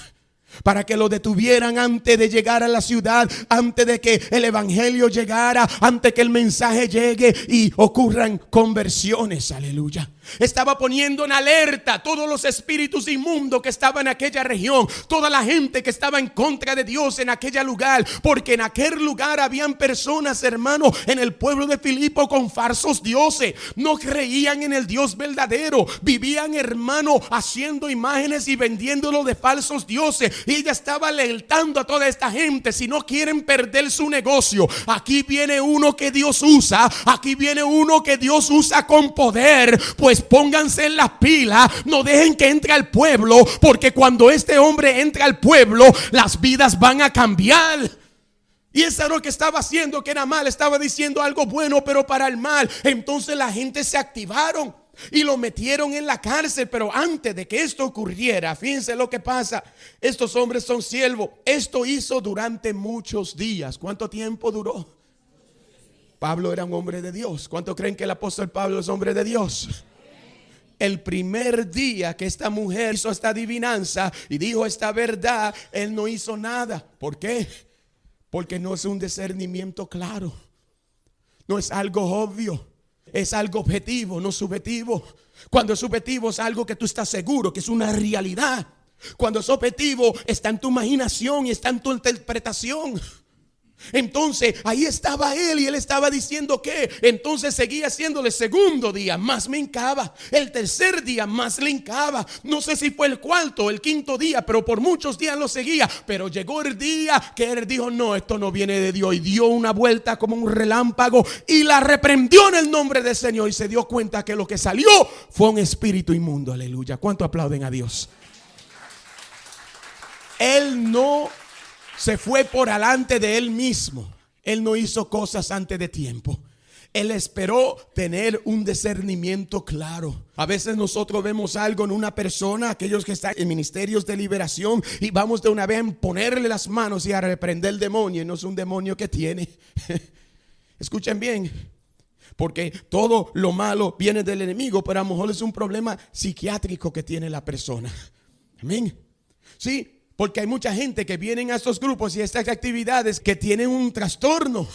para que lo detuvieran antes de llegar a la ciudad, antes de que el evangelio llegara, antes que el mensaje llegue y ocurran conversiones. Aleluya. Estaba poniendo en alerta todos los espíritus inmundos que estaban en aquella región, toda la gente que estaba en contra de Dios en aquel lugar, porque en aquel lugar habían personas, hermanos, en el pueblo de Filipo con falsos dioses. No creían en el Dios verdadero, vivían, hermano, haciendo imágenes y vendiéndolo de falsos dioses. Y ella estaba alertando a toda esta gente: si no quieren perder su negocio, aquí viene uno que Dios usa, aquí viene uno que Dios usa con poder. Pues pónganse en las pilas, no dejen que entre al pueblo, porque cuando este hombre entra al pueblo, las vidas van a cambiar. Y eso era lo que estaba haciendo, que era mal. Estaba diciendo algo bueno, pero para el mal. Entonces la gente se activaron y lo metieron en la cárcel. Pero antes de que esto ocurriera, fíjense lo que pasa. Estos hombres son siervos. Esto hizo durante muchos días. ¿Cuánto tiempo duró? Pablo era un hombre de Dios. ¿Cuánto creen que el apóstol Pablo es hombre de Dios? El primer día que esta mujer hizo esta adivinanza y dijo esta verdad, él no hizo nada. ¿Por qué? Porque no es un discernimiento claro. No es algo obvio. Es algo objetivo, no subjetivo. Cuando es subjetivo es algo que tú estás seguro que es una realidad. Cuando es objetivo está en tu imaginación y está en tu interpretación. Entonces ahí estaba él y él estaba diciendo que entonces seguía haciéndole. Segundo día más me hincaba, el tercer día más le hincaba. No sé si fue el cuarto o el quinto día, pero por muchos días lo seguía. Pero llegó el día que él dijo: no, esto no viene de Dios. Y dio una vuelta como un relámpago y la reprendió en el nombre del Señor. Y se dio cuenta que lo que salió fue un espíritu inmundo. Aleluya. ¿Cuánto aplauden a Dios? Él no se fue por delante de él mismo. Él no hizo cosas antes de tiempo. Él esperó tener un discernimiento claro. A veces nosotros vemos algo en una persona, aquellos que están en ministerios de liberación, y vamos de una vez a ponerle las manos y a reprender el demonio. Y no es un demonio que tiene. Escuchen bien, porque todo lo malo viene del enemigo, pero a lo mejor es un problema psiquiátrico que tiene la persona. Amén. Sí. Porque hay mucha gente que vienen a estos grupos y a estas actividades que tienen un trastorno.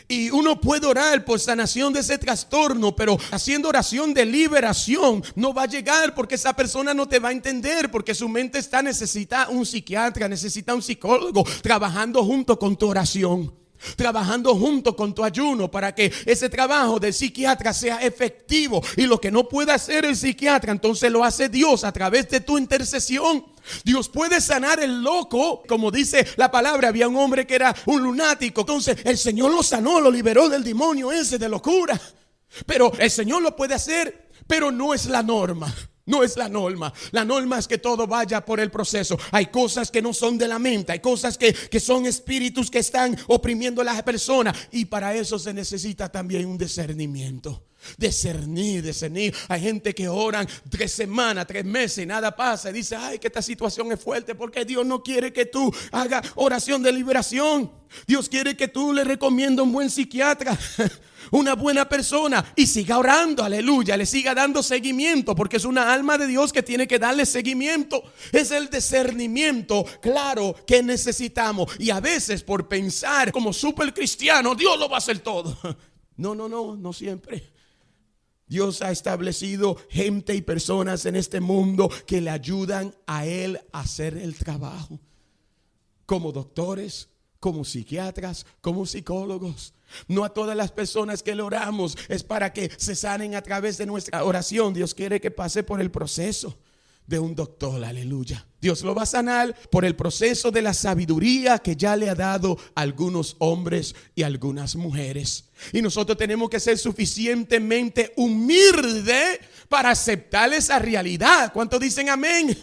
Y uno puede orar por sanación de ese trastorno, pero haciendo oración de liberación no va a llegar, porque esa persona no te va a entender, porque su mente necesita un psiquiatra, necesita un psicólogo trabajando junto con tu oración, trabajando junto con tu ayuno, para que ese trabajo del psiquiatra sea efectivo. Y lo que no puede hacer el psiquiatra, entonces lo hace Dios a través de tu intercesión. Dios puede sanar el loco, como dice la palabra. Había un hombre que era un lunático, entonces el Señor lo sanó, lo liberó del demonio ese de locura. Pero el Señor lo puede hacer, pero no es la norma. No es la norma. La norma es que todo vaya por el proceso. Hay cosas que no son de la mente. Hay cosas que son espíritus que están oprimiendo a las personas. Y para eso se necesita también un discernimiento. Discernir. Hay gente que oran 3 semanas, 3 meses y nada pasa. Y dice: ay, que esta situación es fuerte, porque Dios no quiere que tú hagas oración de liberación. Dios quiere que tú le recomiendes un buen psiquiatra, una buena persona, y siga orando, aleluya, le siga dando seguimiento, porque es una alma de Dios que tiene que darle seguimiento. Es el discernimiento claro que necesitamos. Y a veces, por pensar como súper cristiano, Dios lo va a hacer todo. No siempre. Dios ha establecido gente y personas en este mundo que le ayudan a Él a hacer el trabajo, como doctores, como psiquiatras, como psicólogos. No a todas las personas que le oramos es para que se sanen a través de nuestra oración. Dios quiere que pase por el proceso de un doctor, aleluya. Dios lo va a sanar por el proceso de la sabiduría que ya le ha dado a algunos hombres y algunas mujeres. Y nosotros tenemos que ser suficientemente humildes para aceptar esa realidad. ¿Cuántos dicen amén?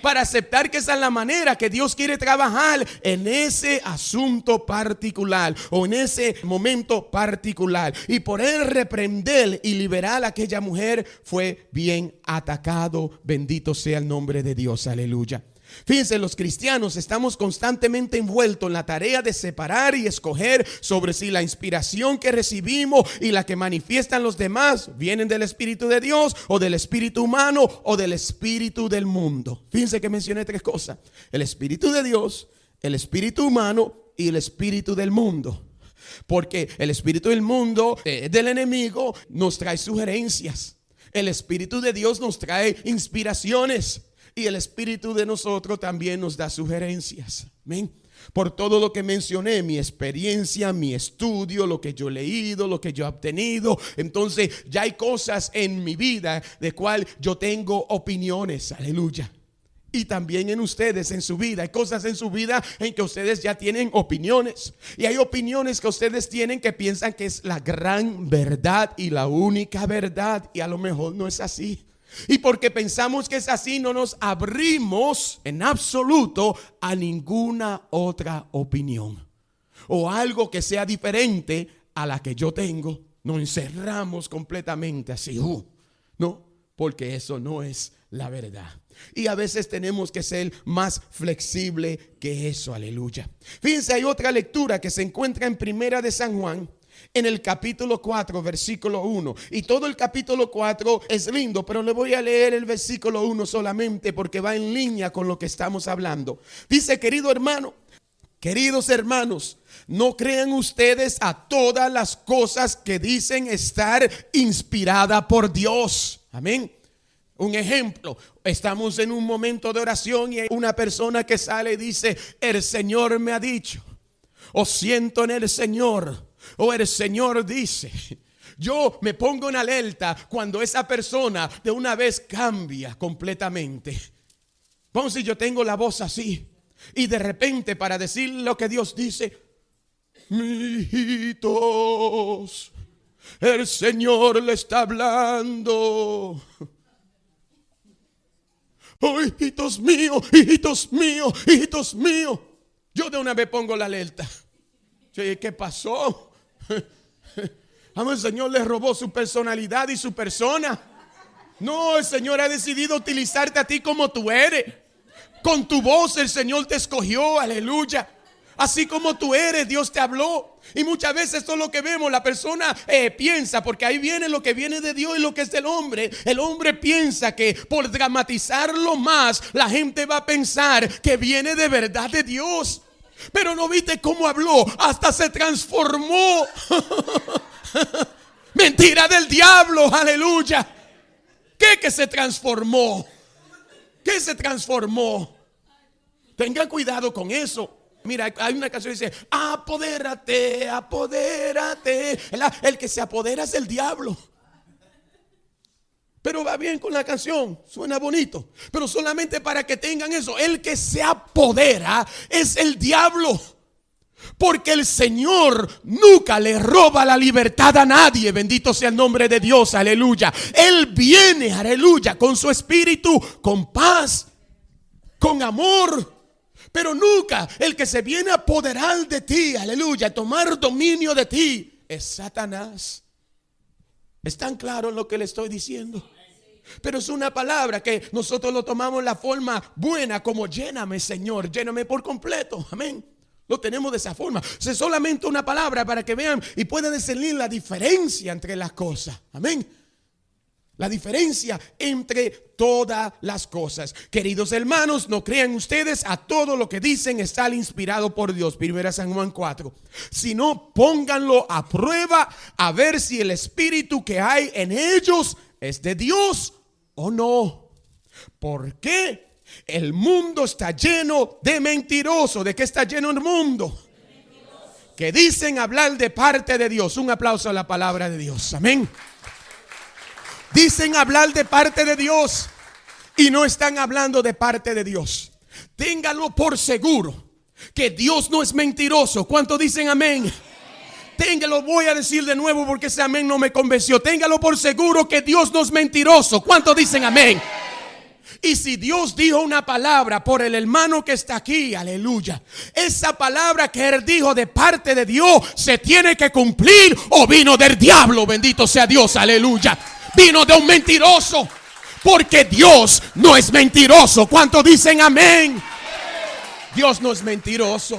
Para aceptar que esa es la manera que Dios quiere trabajar en ese asunto particular o en ese momento particular. Y por él reprender y liberar a aquella mujer fue bien atacado. Bendito sea el nombre de Dios, aleluya. Fíjense, los cristianos estamos constantemente envueltos en la tarea de separar y escoger sobre si la inspiración que recibimos y la que manifiestan los demás vienen del Espíritu de Dios o del Espíritu humano o del Espíritu del mundo. Fíjense que mencioné tres cosas: el Espíritu de Dios, el Espíritu humano y el Espíritu del mundo. Porque el Espíritu del mundo, del enemigo, nos trae sugerencias. El Espíritu de Dios nos trae inspiraciones. Y el Espíritu de nosotros también nos da sugerencias. Amén. Por todo lo que mencioné, mi experiencia, mi estudio, lo que yo he leído, lo que yo he obtenido. Entonces ya hay cosas en mi vida de cual yo tengo opiniones. Aleluya. Y también en ustedes, en su vida. Hay cosas en su vida en que ustedes ya tienen opiniones. Y hay opiniones que ustedes tienen que piensan que es la gran verdad y la única verdad. Y a lo mejor no es así. Y porque pensamos que es así, no nos abrimos en absoluto a ninguna otra opinión o algo que sea diferente a la que yo tengo. Nos encerramos completamente así. No, porque eso no es la verdad. Y a veces tenemos que ser más flexible que eso. Aleluya. Fíjense, hay otra lectura que se encuentra en Primera de San Juan, en el capítulo 4, versículo 1. Y todo el capítulo 4 es lindo, pero le voy a leer el versículo 1 solamente porque va en línea con lo que estamos hablando. Dice: queridos hermanos, no crean ustedes a todas las cosas que dicen estar inspirada por Dios. Amén. Un ejemplo: estamos en un momento de oración y hay una persona que sale y dice: el Señor me ha dicho, o siento en el Señor, o el Señor dice. Yo me pongo en alerta cuando esa persona de una vez cambia completamente. Vamos, si yo tengo la voz así y de repente, para decir lo que Dios dice: hijitos, el Señor le está hablando. Oh, hijitos míos, hijitos míos, hijitos míos. Yo de una vez pongo la alerta. ¿Qué pasó? El Señor le robó su personalidad y su persona. No, el Señor ha decidido utilizarte a ti como tú eres. Con tu voz el Señor te escogió. Aleluya. Así como tú eres, Dios te habló. Y muchas veces esto es lo que vemos. La persona piensa, porque ahí viene lo que viene de Dios y lo que es del hombre. El hombre piensa que por dramatizarlo más, la gente va a pensar que viene de verdad de Dios. Pero no viste cómo habló, hasta se transformó. Mentira del diablo, aleluya. ¿Qué que se transformó? ¿Qué se transformó? Tengan cuidado con eso. Mira, hay una canción que dice: apodérate, apodérate. El que se apodera es el diablo. Pero va bien con la canción, suena bonito. Pero solamente para que tengan eso: el que se apodera es el diablo. Porque el Señor nunca le roba la libertad a nadie. Bendito sea el nombre de Dios, aleluya. Él viene, aleluya, con su espíritu, con paz, con amor. Pero nunca el que se viene a apoderar de ti, aleluya, tomar dominio de ti, es Satanás. ¿Es tan claro lo que le estoy diciendo? Pero es una palabra que nosotros lo tomamos en la forma buena, como lléname, Señor, lléname por completo. Amén. Lo tenemos de esa forma. Es solamente una palabra para que vean y puedan discernir la diferencia entre las cosas. Amén. La diferencia entre todas las cosas. Queridos hermanos, no crean ustedes a todo lo que dicen estar inspirado por Dios. Primera San Juan 4. Sino pónganlo a prueba a ver si el espíritu que hay en ellos es de Dios o no. ¿Por qué? El mundo está lleno de mentirosos. ¿De qué está lleno el mundo? Que dicen hablar de parte de Dios. Un aplauso a la palabra de Dios. Amén. Dicen hablar de parte de Dios y no están hablando de parte de Dios. Téngalo por seguro que Dios no es mentiroso. ¿Cuántos dicen amén? Téngalo, voy a decir de nuevo porque ese amén no me convenció. Téngalo por seguro que Dios no es mentiroso. ¿Cuántos dicen amén? Y si Dios dijo una palabra por el hermano que está aquí, aleluya, esa palabra que él dijo de parte de Dios se tiene que cumplir, o vino del diablo. Bendito sea Dios, aleluya. Vino de un mentiroso. Porque Dios no es mentiroso. ¿Cuántos dicen amén? Dios no es mentiroso.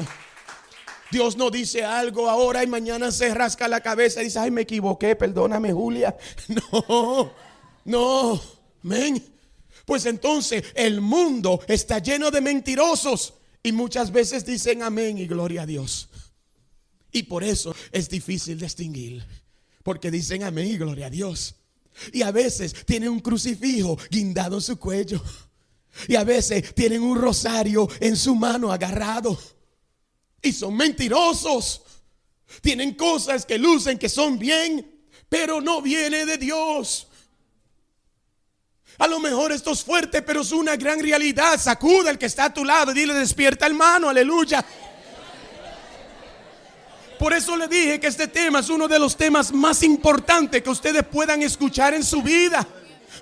Dios no dice algo ahora y mañana se rasca la cabeza y dice, ay, me equivoqué, perdóname, Julia. No, amén. Pues entonces el mundo está lleno de mentirosos y muchas veces dicen amén y gloria a Dios. Y por eso es difícil distinguir, porque dicen amén y gloria a Dios. Y a veces tienen un crucifijo guindado en su cuello. Y a veces tienen un rosario en su mano agarrado. Y son mentirosos. Tienen cosas que lucen que son bien, pero no viene de Dios. A lo mejor esto es fuerte, pero es una gran realidad. Sacuda al que está a tu lado y dile, despierta, hermano, aleluya. Por eso le dije que este tema es uno de los temas más importantes que ustedes puedan escuchar en su vida.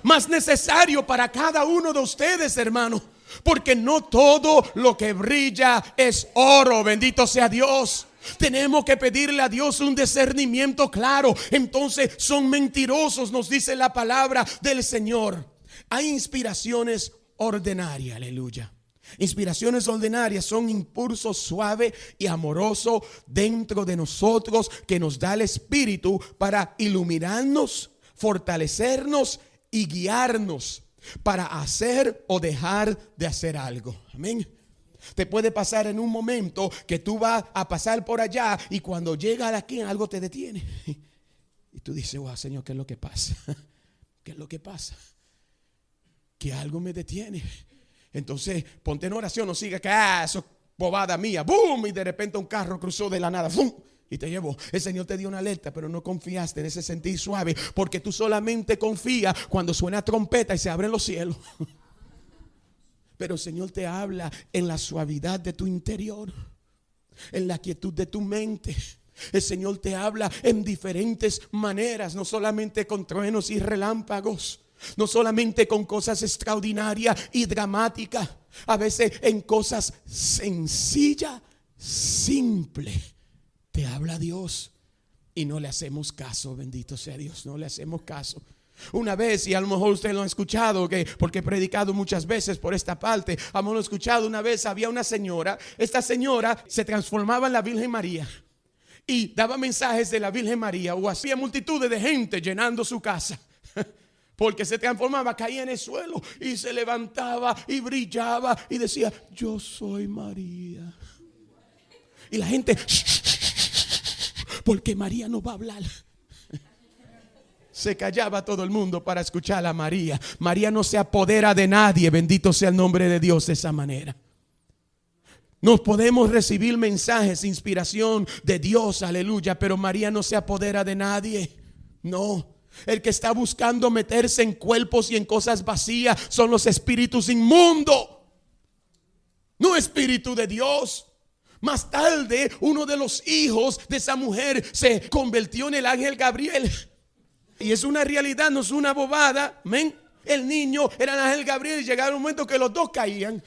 Más necesario para cada uno de ustedes, hermano. Porque no todo lo que brilla es oro, bendito sea Dios. Tenemos que pedirle a Dios un discernimiento claro. Entonces son mentirosos, nos dice la palabra del Señor. Hay inspiraciones ordinarias, aleluya. Inspiraciones ordinarias son impulsos suaves y amorosos dentro de nosotros que nos da el Espíritu para iluminarnos, fortalecernos y guiarnos para hacer o dejar de hacer algo. Amén. Te puede pasar en un momento que tú vas a pasar por allá y cuando llegas aquí algo te detiene. Y tú dices, wow, Señor, ¿qué es lo que pasa? ¿Qué es lo que pasa? Que algo me detiene. Entonces ponte en oración, no siga que eso es bobada mía. ¡Bum! Y de repente un carro cruzó de la nada. ¡Bum! Y te llevó. El Señor te dio una alerta, pero no confiaste en ese sentir suave, porque tú solamente confías cuando suena trompeta y se abren los cielos. Pero el Señor te habla en la suavidad de tu interior, en la quietud de tu mente. El Señor te habla en diferentes maneras, no solamente con truenos y relámpagos, no solamente con cosas extraordinarias y dramáticas, a veces en cosas sencillas, simples. Te habla Dios y no le hacemos caso, bendito sea Dios, no le hacemos caso. Una vez, y a lo mejor usted lo ha escuchado, porque he predicado muchas veces por esta parte, hemos escuchado, una vez había una señora, esta señora se transformaba en la Virgen María y daba mensajes de la Virgen María, o hacía multitudes de gente llenando su casa. Porque se transformaba, caía en el suelo y se levantaba y brillaba y decía, yo soy María. Y la gente, porque María no va a hablar. Se callaba todo el mundo para escuchar a María. María no se apodera de nadie, bendito sea el nombre de Dios, de esa manera. Nos podemos recibir mensajes, inspiración de Dios, aleluya, pero María no se apodera de nadie, no. El que está buscando meterse en cuerpos y en cosas vacías son los espíritus inmundos, no espíritu de Dios. Más tarde, uno de los hijos de esa mujer se convirtió en el ángel Gabriel. Y es una realidad, no es una bobada. Amén. El niño era el ángel Gabriel y llegaba un momento que los dos caían.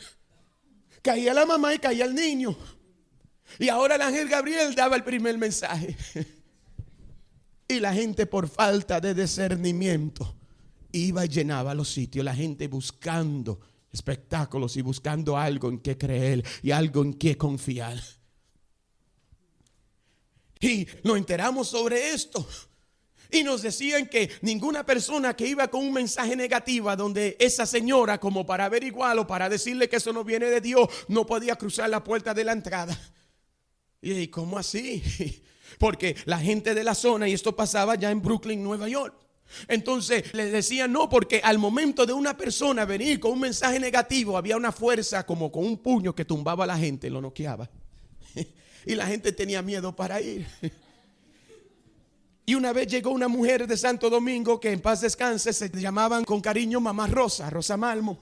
Caía la mamá y caía el niño. Y ahora el ángel Gabriel daba el primer mensaje. Y la gente, por falta de discernimiento, iba y llenaba los sitios. La gente buscando espectáculos y buscando algo en que creer y algo en que confiar. Y nos enteramos sobre esto. Y nos decían que ninguna persona que iba con un mensaje negativo, donde esa señora, como para averiguarlo, para decirle que eso no viene de Dios, no podía cruzar la puerta de la entrada. ¿Y cómo así? Porque la gente de la zona, y esto pasaba ya en Brooklyn, Nueva York, entonces le decían no, porque al momento de una persona venir con un mensaje negativo, había una fuerza como con un puño que tumbaba a la gente, lo noqueaba. Y la gente tenía miedo para ir. Y una vez llegó una mujer de Santo Domingo, que en paz descanse, se llamaban con cariño Mamá Rosa, Rosa Malmo.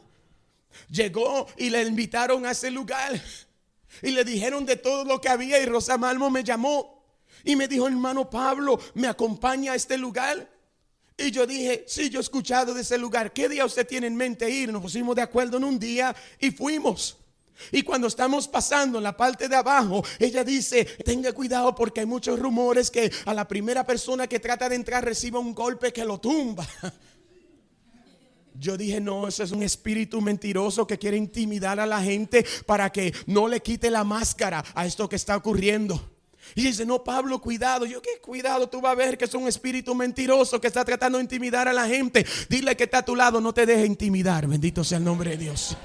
Llegó y le invitaron a ese lugar y le dijeron de todo lo que había, y Rosa Malmo me llamó y me dijo, hermano Pablo, ¿me acompaña a este lugar? Y yo dije, sí, yo he escuchado de ese lugar. ¿Qué día usted tiene en mente ir? Nos pusimos de acuerdo en un día y fuimos. Y cuando estamos pasando en la parte de abajo, ella dice, tenga cuidado porque hay muchos rumores que a la primera persona que trata de entrar recibe un golpe que lo tumba. Yo dije, no, eso es un espíritu mentiroso que quiere intimidar a la gente para que no le quite la máscara a esto que está ocurriendo. Y dice, no, Pablo, cuidado. Yo, ¿qué cuidado? Tú vas a ver que es un espíritu mentiroso que está tratando de intimidar a la gente. Dile que está a tu lado, no te deje intimidar. Bendito sea el nombre de Dios.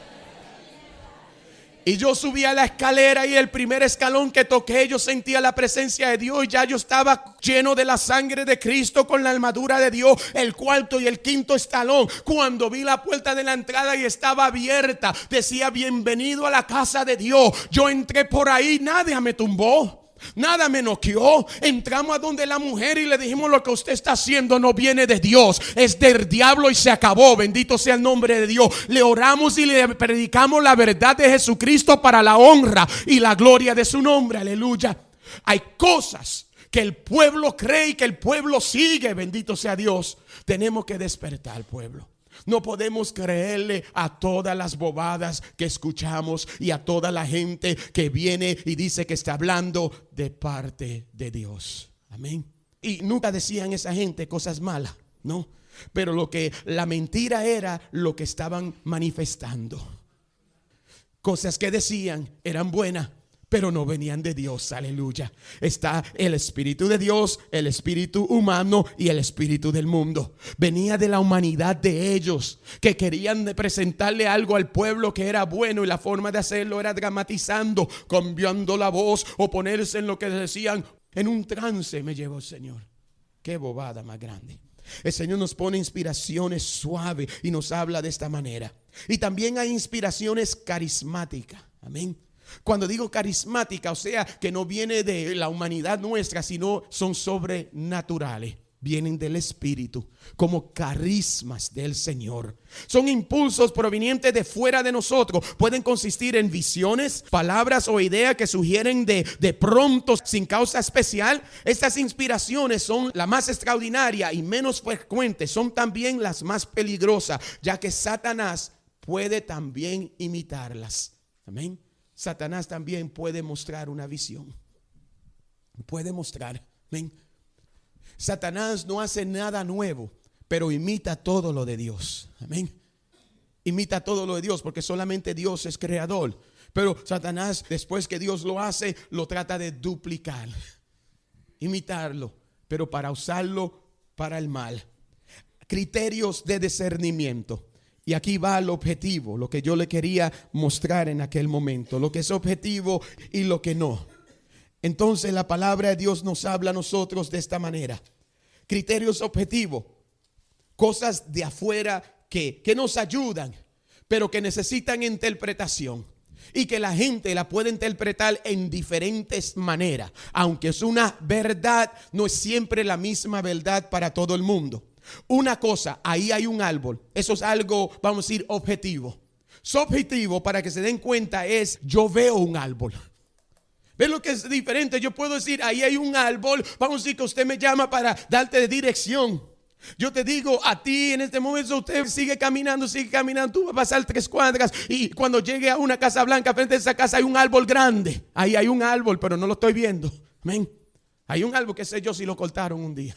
Y yo subí a la escalera y el primer escalón que toqué, yo sentía la presencia de Dios. Y ya yo estaba lleno de la sangre de Cristo, con la armadura de Dios. El cuarto y el quinto escalón, cuando vi la puerta de la entrada y estaba abierta, decía, bienvenido a la casa de Dios. Yo entré por ahí, nadie me tumbó, nada me noqueó. Entramos a donde la mujer y le dijimos, lo que usted está haciendo no viene de Dios, es del diablo y se acabó. Bendito sea el nombre de Dios. Le oramos y le predicamos la verdad de Jesucristo para la honra y la gloria de su nombre. Aleluya. Hay cosas que el pueblo cree y que el pueblo sigue. Bendito sea Dios. Tenemos que despertar, pueblo. No podemos creerle a todas las bobadas que escuchamos y a toda la gente que viene y dice que está hablando de parte de Dios. Amén. Y nunca decían esa gente cosas malas, no. Pero la mentira era lo que estaban manifestando. Cosas que decían eran buenas, pero no venían de Dios. Aleluya. Está el espíritu de Dios, el espíritu humano y el espíritu del mundo. Venía de la humanidad de ellos, que querían presentarle algo al pueblo que era bueno, y la forma de hacerlo era dramatizando, cambiando la voz o ponerse en lo que decían. En un trance me llevó el Señor. Qué bobada más grande. El Señor nos pone inspiraciones suaves y nos habla de esta manera. Y también hay inspiraciones carismáticas. Amén. Cuando digo carismática, o sea, que no viene de la humanidad nuestra, sino son sobrenaturales. Vienen del Espíritu, como carismas del Señor. Son impulsos provenientes de fuera de nosotros. Pueden consistir en visiones, palabras o ideas que sugieren de pronto, sin causa especial. Estas inspiraciones son las más extraordinarias y menos frecuentes. Son también las más peligrosas, ya que Satanás puede también imitarlas. Amén. Satanás también puede mostrar una visión. Puede mostrar. Amén. Satanás no hace nada nuevo, pero imita todo lo de Dios. Amén. Imita todo lo de Dios, porque solamente Dios es creador. Pero Satanás, después que Dios lo hace, lo trata de duplicar, imitarlo, pero para usarlo para el mal. Criterios de discernimiento. Y aquí va el objetivo, lo que yo le quería mostrar en aquel momento, lo que es objetivo y lo que no. Entonces la palabra de Dios nos habla a nosotros de esta manera. Criterios objetivos, cosas de afuera que nos ayudan, pero que necesitan interpretación. Y que la gente la puede interpretar en diferentes maneras. Aunque es una verdad, no es siempre la misma verdad para todo el mundo. Una cosa, ahí hay un árbol. Eso es algo, vamos a decir, objetivo. Subjetivo, para que se den cuenta, es yo veo un árbol. ¿Ves lo que es diferente? Yo puedo decir, ahí hay un árbol. Vamos a decir que usted me llama para darte dirección. Yo te digo a ti en este momento, usted sigue caminando, tú vas a pasar 3 cuadras y cuando llegue a una casa blanca, frente a esa casa hay un árbol grande. Ahí hay un árbol, pero no lo estoy viendo. Amén. Hay un árbol que sé yo si lo cortaron un día.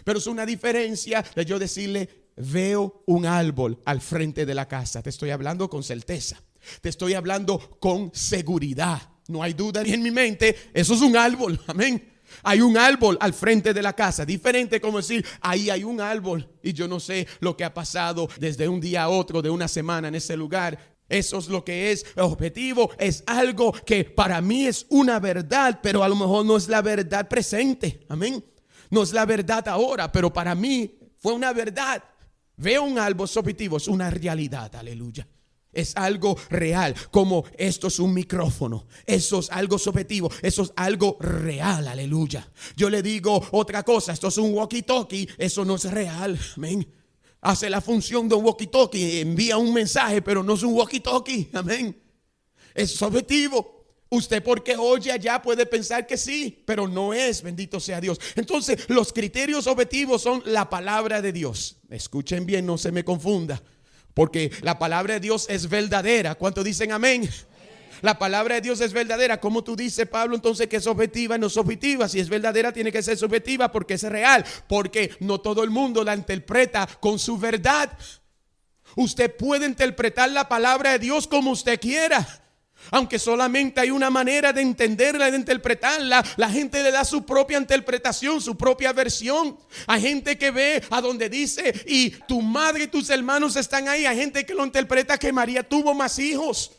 Pero es una diferencia de yo decirle, veo un árbol al frente de la casa. Te estoy hablando con certeza. Te estoy hablando con seguridad. No hay duda en mi mente, eso es un árbol. Amén. Hay un árbol al frente de la casa. Diferente como decir, ahí hay un árbol. Y yo no sé lo que ha pasado desde un día a otro, de una semana en ese lugar. Eso es lo que es objetivo. Es algo que para mí es una verdad, pero a lo mejor no es la verdad presente. Amén. No es la verdad ahora, pero para mí fue una verdad. Veo un árbol subjetivo, es una realidad, aleluya. Es algo real, como esto es un micrófono. Eso es algo subjetivo, eso es algo real, aleluya. Yo le digo otra cosa, esto es un walkie-talkie, eso no es real, amén. Hace la función de un walkie-talkie, envía un mensaje, pero no es un walkie-talkie, amén. Es subjetivo. Usted porque oye allá puede pensar que sí, pero no es, bendito sea Dios. Entonces los criterios objetivos son la palabra de Dios. Escuchen bien, no se me confunda, porque la palabra de Dios es verdadera. ¿Cuántos dicen amén? La palabra de Dios es verdadera. ¿Cómo tú dices, Pablo, entonces que es objetiva y no es subjetiva? Si es verdadera tiene que ser subjetiva porque es real, porque no todo el mundo la interpreta con su verdad. Usted puede interpretar la palabra de Dios como usted quiera. Aunque solamente hay una manera de entenderla, de interpretarla, la gente le da su propia interpretación, su propia versión. Hay gente que ve a donde dice, y tu madre y tus hermanos están ahí. Hay gente que lo interpreta que María tuvo más hijos.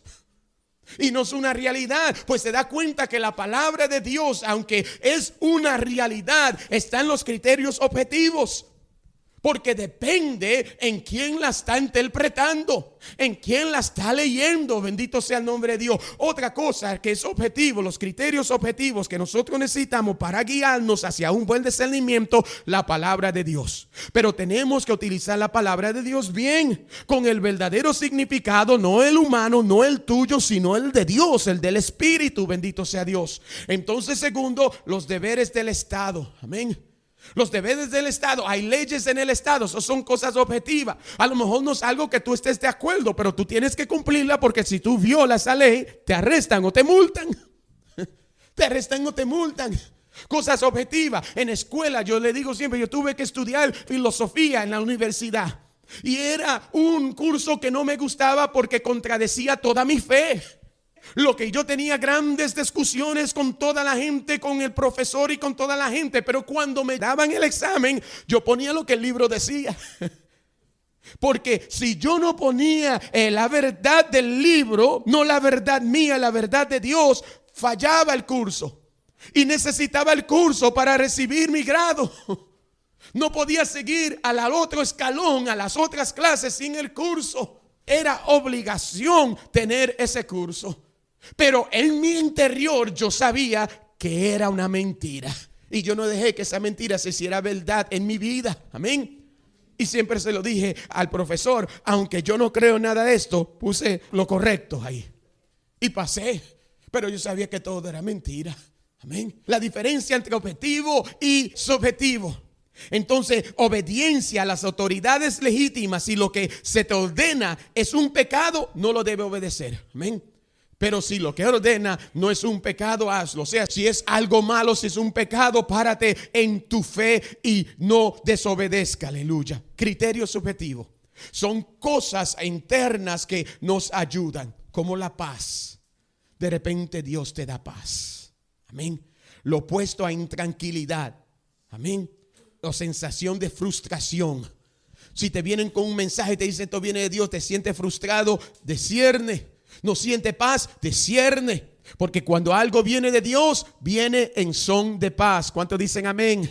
Y no es una realidad, pues se da cuenta que la palabra de Dios, aunque es una realidad, está en los criterios objetivos. Porque depende en quién la está interpretando, en quién la está leyendo. Bendito sea el nombre de Dios. Otra cosa que es objetivo, los criterios objetivos que nosotros necesitamos para guiarnos hacia un buen discernimiento, la palabra de Dios. Pero tenemos que utilizar la palabra de Dios bien, con el verdadero significado, no el humano, no el tuyo, sino el de Dios, el del Espíritu. Bendito sea Dios. Entonces, segundo, los deberes del Estado. Amén. Los deberes del Estado, hay leyes en el Estado, eso son cosas objetivas. A lo mejor no es algo que tú estés de acuerdo, pero tú tienes que cumplirla, porque si tú violas esa ley, te arrestan o te multan. Te arrestan o te multan. Cosas objetivas. En escuela, yo le digo siempre, yo tuve que estudiar filosofía en la universidad. Y era un curso que no me gustaba porque contradecía toda mi fe. Lo que yo tenía grandes discusiones con toda la gente, con el profesor y con toda la gente, pero cuando me daban el examen, yo ponía lo que el libro decía. Porque si yo no ponía la verdad del libro, no la verdad mía, la verdad de Dios, fallaba el curso. Y necesitaba el curso para recibir mi grado. No podía seguir al otro escalón, a las otras clases sin el curso. Era obligación tener ese curso. Pero en mi interior yo sabía que era una mentira. Y yo no dejé que esa mentira se hiciera verdad en mi vida. Amén. Y siempre se lo dije al profesor, aunque yo no creo nada de esto, puse lo correcto ahí. Y pasé. Pero yo sabía que todo era mentira. Amén. La diferencia entre objetivo y subjetivo. Entonces, obediencia a las autoridades legítimas, y lo que se te ordena es un pecado, no lo debe obedecer. Amén. Pero si lo que ordena no es un pecado, hazlo. O sea, si es algo malo, si es un pecado, párate en tu fe y no desobedezca. Aleluya. Criterio subjetivo. Son cosas internas que nos ayudan, como la paz. De repente Dios te da paz. Amén. Lo opuesto a intranquilidad. Amén. O sensación de frustración. Si te vienen con un mensaje y te dicen esto viene de Dios, te sientes frustrado, discierne. No siente paz, discierne. Porque cuando algo viene de Dios, viene en son de paz. ¿Cuántos dicen amén?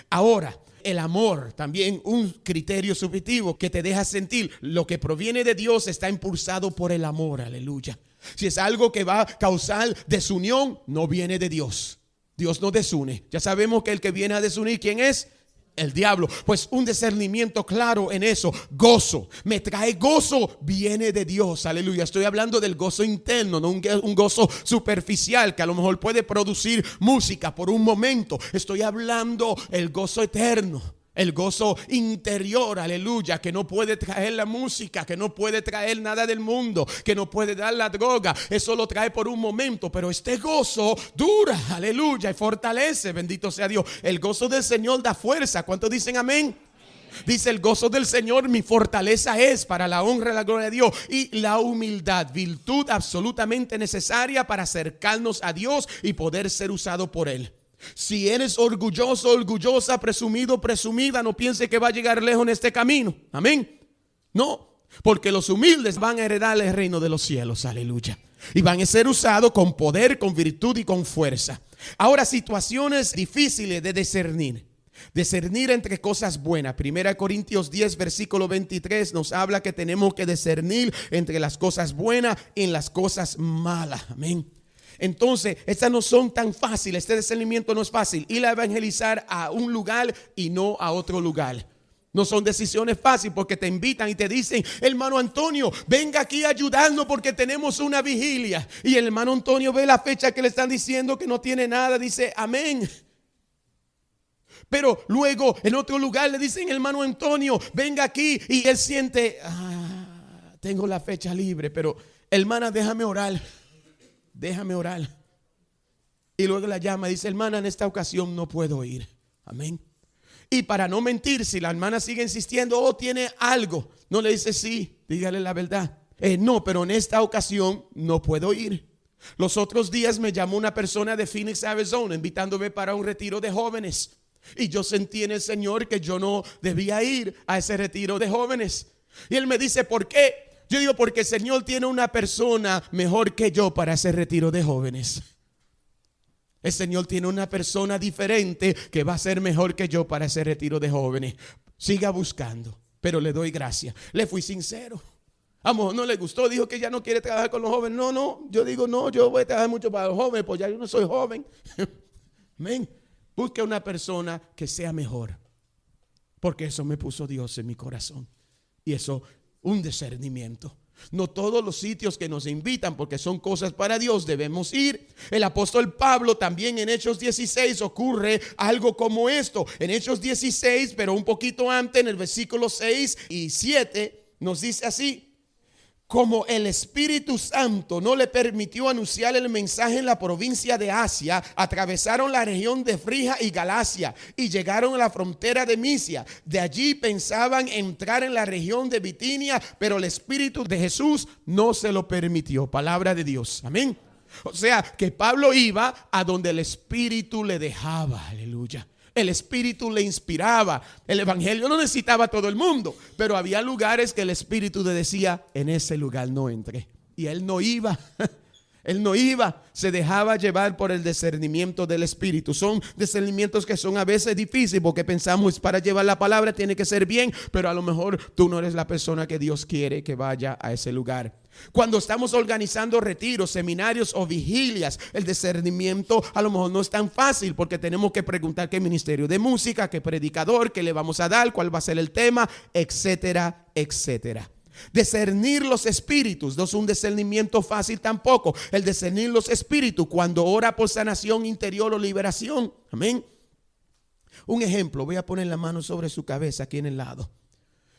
Ahora, el amor, también un criterio subjetivo que te deja sentir lo que proviene de Dios está impulsado por el amor. Aleluya. Si es algo que va a causar desunión, no viene de Dios. Dios no desune. Ya sabemos que el que viene a desunir, ¿quién es? El diablo. Pues un discernimiento claro en eso. Gozo, me trae gozo, viene de Dios. Aleluya. Estoy hablando del gozo interno, no un gozo superficial que a lo mejor puede producir música por un momento. Estoy hablando el gozo eterno, el gozo interior, aleluya, que no puede traer la música, que no puede traer nada del mundo, que no puede dar la droga. Eso lo trae por un momento, pero este gozo dura, aleluya, y fortalece. Bendito sea Dios. El gozo del Señor da fuerza. ¿Cuántos dicen amén? Dice el gozo del Señor, mi fortaleza es, para la honra y la gloria de Dios. Y la humildad, virtud absolutamente necesaria para acercarnos a Dios y poder ser usado por Él. Si eres orgulloso, orgullosa, presumido, presumida, no piense que va a llegar lejos en este camino. Amén. No, porque los humildes van a heredar el reino de los cielos. Aleluya. Y van a ser usados con poder, con virtud y con fuerza. Ahora, situaciones difíciles de discernir. Discernir entre cosas buenas. 1 Corintios 10 versículo 23 nos habla que tenemos que discernir entre las cosas buenas y las cosas malas. Amén. Entonces, estas no son tan fáciles. Este discernimiento no es fácil. Ir a evangelizar a un lugar y no a otro lugar. No son decisiones fáciles, porque te invitan y te dicen, hermano Antonio, venga aquí a ayudarnos porque tenemos una vigilia. Y el hermano Antonio ve la fecha que le están diciendo que no tiene nada. Dice, amén. Pero luego en otro lugar le dicen, hermano Antonio, venga aquí. Y él siente, tengo la fecha libre, pero hermana, déjame orar. Déjame orar. Y luego la llama y dice, hermana, en esta ocasión no puedo ir. Amén. Y para no mentir, si la hermana sigue insistiendo, oh, tiene algo, no le dice sí, dígale la verdad. No, pero en esta ocasión no puedo ir. Los otros días me llamó una persona de Phoenix, Arizona, invitándome para un retiro de jóvenes. Y yo sentí en el Señor que yo no debía ir a ese retiro de jóvenes. Y él me dice, ¿por qué? Yo digo, porque el Señor tiene una persona mejor que yo para ese retiro de jóvenes. El Señor tiene una persona diferente que va a ser mejor que yo para ese retiro de jóvenes. Siga buscando, pero le doy gracias. Le fui sincero. Vamos, no le gustó, dijo que ya no quiere trabajar con los jóvenes. No, yo digo, no, yo voy a trabajar mucho para los jóvenes, pues ya yo no soy joven. Amén. Busque una persona que sea mejor, porque eso me puso Dios en mi corazón. Y eso, un discernimiento. No todos los sitios que nos invitan, porque son cosas para Dios, debemos ir. El apóstol Pablo también en Hechos 16 ocurre algo como esto. En Hechos 16, pero un poquito antes, en el versículo 6 y 7, nos dice así: como el Espíritu Santo no le permitió anunciar el mensaje en la provincia de Asia, atravesaron la región de Frigia y Galacia y llegaron a la frontera de Misia. De allí pensaban entrar en la región de Bitinia, pero el Espíritu de Jesús no se lo permitió. Palabra de Dios. Amén. O sea, que Pablo iba a donde el Espíritu le dejaba. Aleluya. El Espíritu le inspiraba. El evangelio no necesitaba a todo el mundo, pero había lugares que el Espíritu le decía: en ese lugar no entre. Y él no iba. Él no iba, se dejaba llevar por el discernimiento del Espíritu. Son discernimientos que son a veces difíciles, porque pensamos, para llevar la palabra tiene que ser bien, pero a lo mejor tú no eres la persona que Dios quiere que vaya a ese lugar. Cuando estamos organizando retiros, seminarios o vigilias, el discernimiento a lo mejor no es tan fácil, porque tenemos que preguntar qué ministerio de música, qué predicador, qué le vamos a dar, cuál va a ser el tema, etcétera, etcétera. Discernir los espíritus no es un discernimiento fácil tampoco. El discernir los espíritus cuando ora por sanación interior o liberación. Amén. Un ejemplo, voy a poner la mano sobre su cabeza aquí en el lado.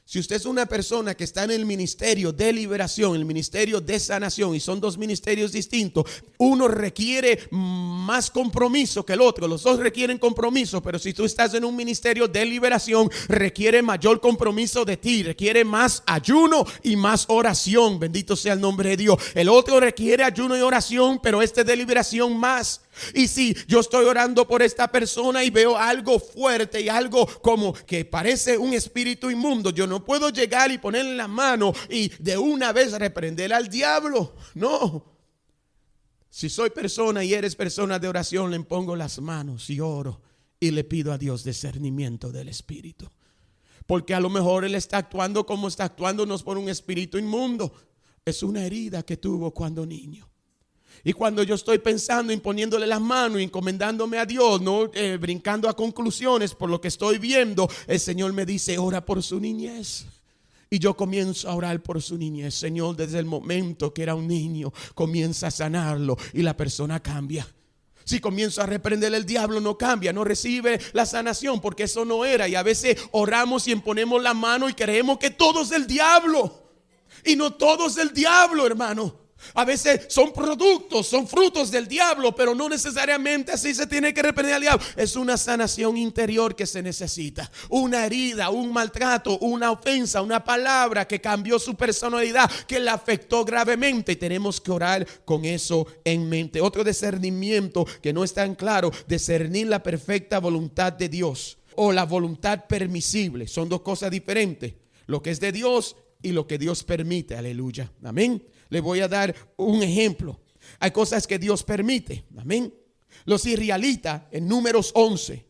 Si usted es una persona que está en el ministerio de liberación, el ministerio de sanación, y son dos ministerios distintos, uno requiere más compromiso que el otro. Los dos requieren compromiso, pero si tú estás en un ministerio de liberación, requiere mayor compromiso de ti, requiere más ayuno y más oración. Bendito sea el nombre de Dios. El otro requiere ayuno y oración, pero este de liberación más. Y si yo estoy orando por esta persona y veo algo fuerte y algo como que parece un espíritu inmundo, yo no puedo llegar y ponerle la mano y de una vez reprender al diablo. No. Si soy persona y eres persona de oración, le pongo las manos y oro y le pido a Dios discernimiento del espíritu. Porque a lo mejor él está actuando como está actuando, no es por un espíritu inmundo, es una herida que tuvo cuando niño. Y cuando yo estoy pensando, imponiéndole las manos, encomendándome a Dios, no brincando a conclusiones por lo que estoy viendo, el Señor me dice: ora por su niñez. Y yo comienzo a orar por su niñez. Señor, desde el momento que era un niño, comienza a sanarlo y la persona cambia. Si comienzo a reprender el diablo, no cambia, no recibe la sanación, porque eso no era. Y a veces oramos y imponemos la mano y creemos que todo es del diablo. Y no todo es del diablo, hermano. A veces son productos, son frutos del diablo, pero no necesariamente así se tiene que reprender al diablo. Es una sanación interior que se necesita. Una herida, un maltrato, una ofensa, una palabra que cambió su personalidad, que la afectó gravemente. Y tenemos que orar con eso en mente. Otro discernimiento que no es tan claro: discernir la perfecta voluntad de Dios o la voluntad permisible. Son dos cosas diferentes. Lo que es de Dios y lo que Dios permite. Aleluya. Amén. Le voy a dar un ejemplo. Hay cosas que Dios permite. Amén. Los israelitas en Números 11.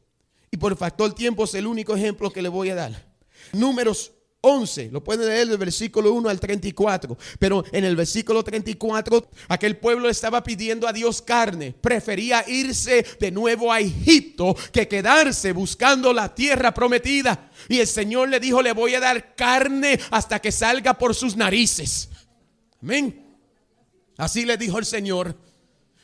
Y por factor tiempo es el único ejemplo que le voy a dar. Números 11. Lo pueden leer del versículo 1 al 34. Pero en el versículo 34, aquel pueblo estaba pidiendo a Dios carne. Prefería irse de nuevo a Egipto que quedarse buscando la tierra prometida. Y el Señor le dijo: le voy a dar carne hasta que salga por sus narices. Amén. Así le dijo el Señor.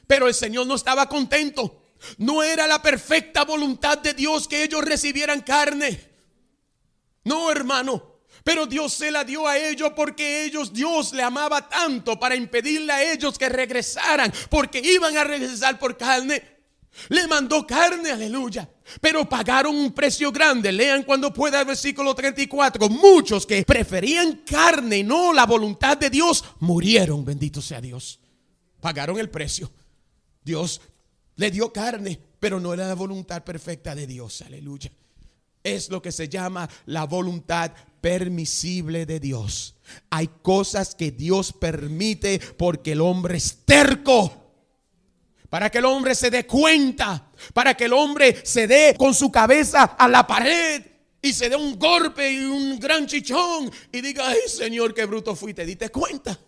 Pero el Señor no estaba contento. No era la perfecta voluntad de Dios que ellos recibieran carne. No, hermano. Pero Dios se la dio a ellos porque Dios le amaba tanto para impedirle a ellos que regresaran, porque iban a regresar por carne. Le mandó carne, aleluya. Pero pagaron un precio grande. Lean cuando pueda el versículo 34. Muchos que preferían carne y no la voluntad de Dios, murieron, bendito sea Dios. Pagaron el precio. Dios le dio carne, pero no era la voluntad perfecta de Dios, aleluya. Es lo que se llama la voluntad permisible de Dios. Hay cosas que Dios permite porque el hombre es terco. Para que el hombre se dé cuenta, para que el hombre se dé con su cabeza a la pared y se dé un golpe y un gran chichón y diga: ay, Señor, qué bruto fui, ¿te diste cuenta?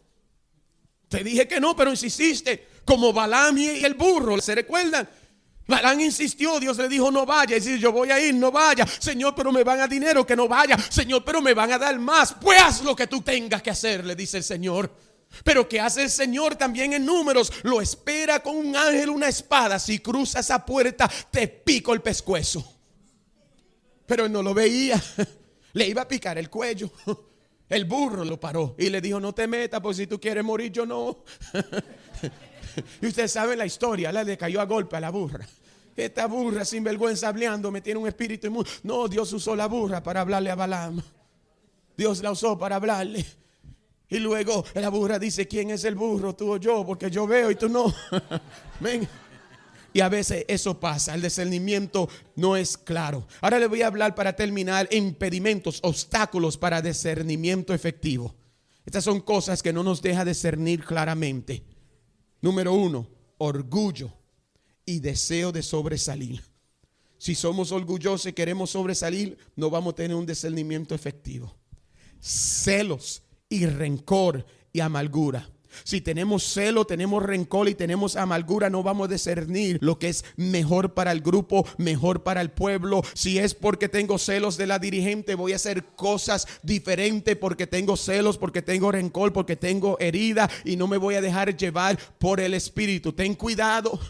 Te dije que no, pero insististe. Como Balaam y el burro, ¿se recuerdan? Balaam insistió, Dios le dijo: no vaya. Y dice: yo voy a ir, no vaya. Señor, pero me van a dar dinero, que no vaya. Señor, pero me van a dar más. Pues haz lo que tú tengas que hacer, le dice el Señor. Pero ¿qué hace el Señor también en Números? Lo espera con un ángel, una espada. Si cruza esa puerta, te pico el pescuezo. Pero él no lo veía. Le iba a picar el cuello. El burro lo paró y le dijo: no te metas, porque si tú quieres morir, yo no. Y ustedes saben la historia, le cayó a golpe a la burra. Esta burra sinvergüenza hablando me tiene un espíritu inmundo. No, Dios usó la burra para hablarle a Balaam. Dios la usó para hablarle. Y luego la burra dice: ¿quién es el burro, tú o yo? Porque yo veo y tú no. Ven. Y a veces eso pasa, el discernimiento no es claro. Ahora le voy a hablar, para terminar, impedimentos, obstáculos para discernimiento efectivo. Estas son cosas que no nos deja discernir claramente. Número 1, orgullo y deseo de sobresalir. Si somos orgullosos y queremos sobresalir, no vamos a tener un discernimiento efectivo. Celos y rencor y amargura. Si tenemos celo, tenemos rencor y tenemos amargura, no vamos a discernir lo que es mejor para el grupo, mejor para el pueblo. Si es porque tengo celos de la dirigente, voy a hacer cosas diferentes porque tengo celos, porque tengo rencor, porque tengo herida, y no me voy a dejar llevar por el espíritu. Ten cuidado.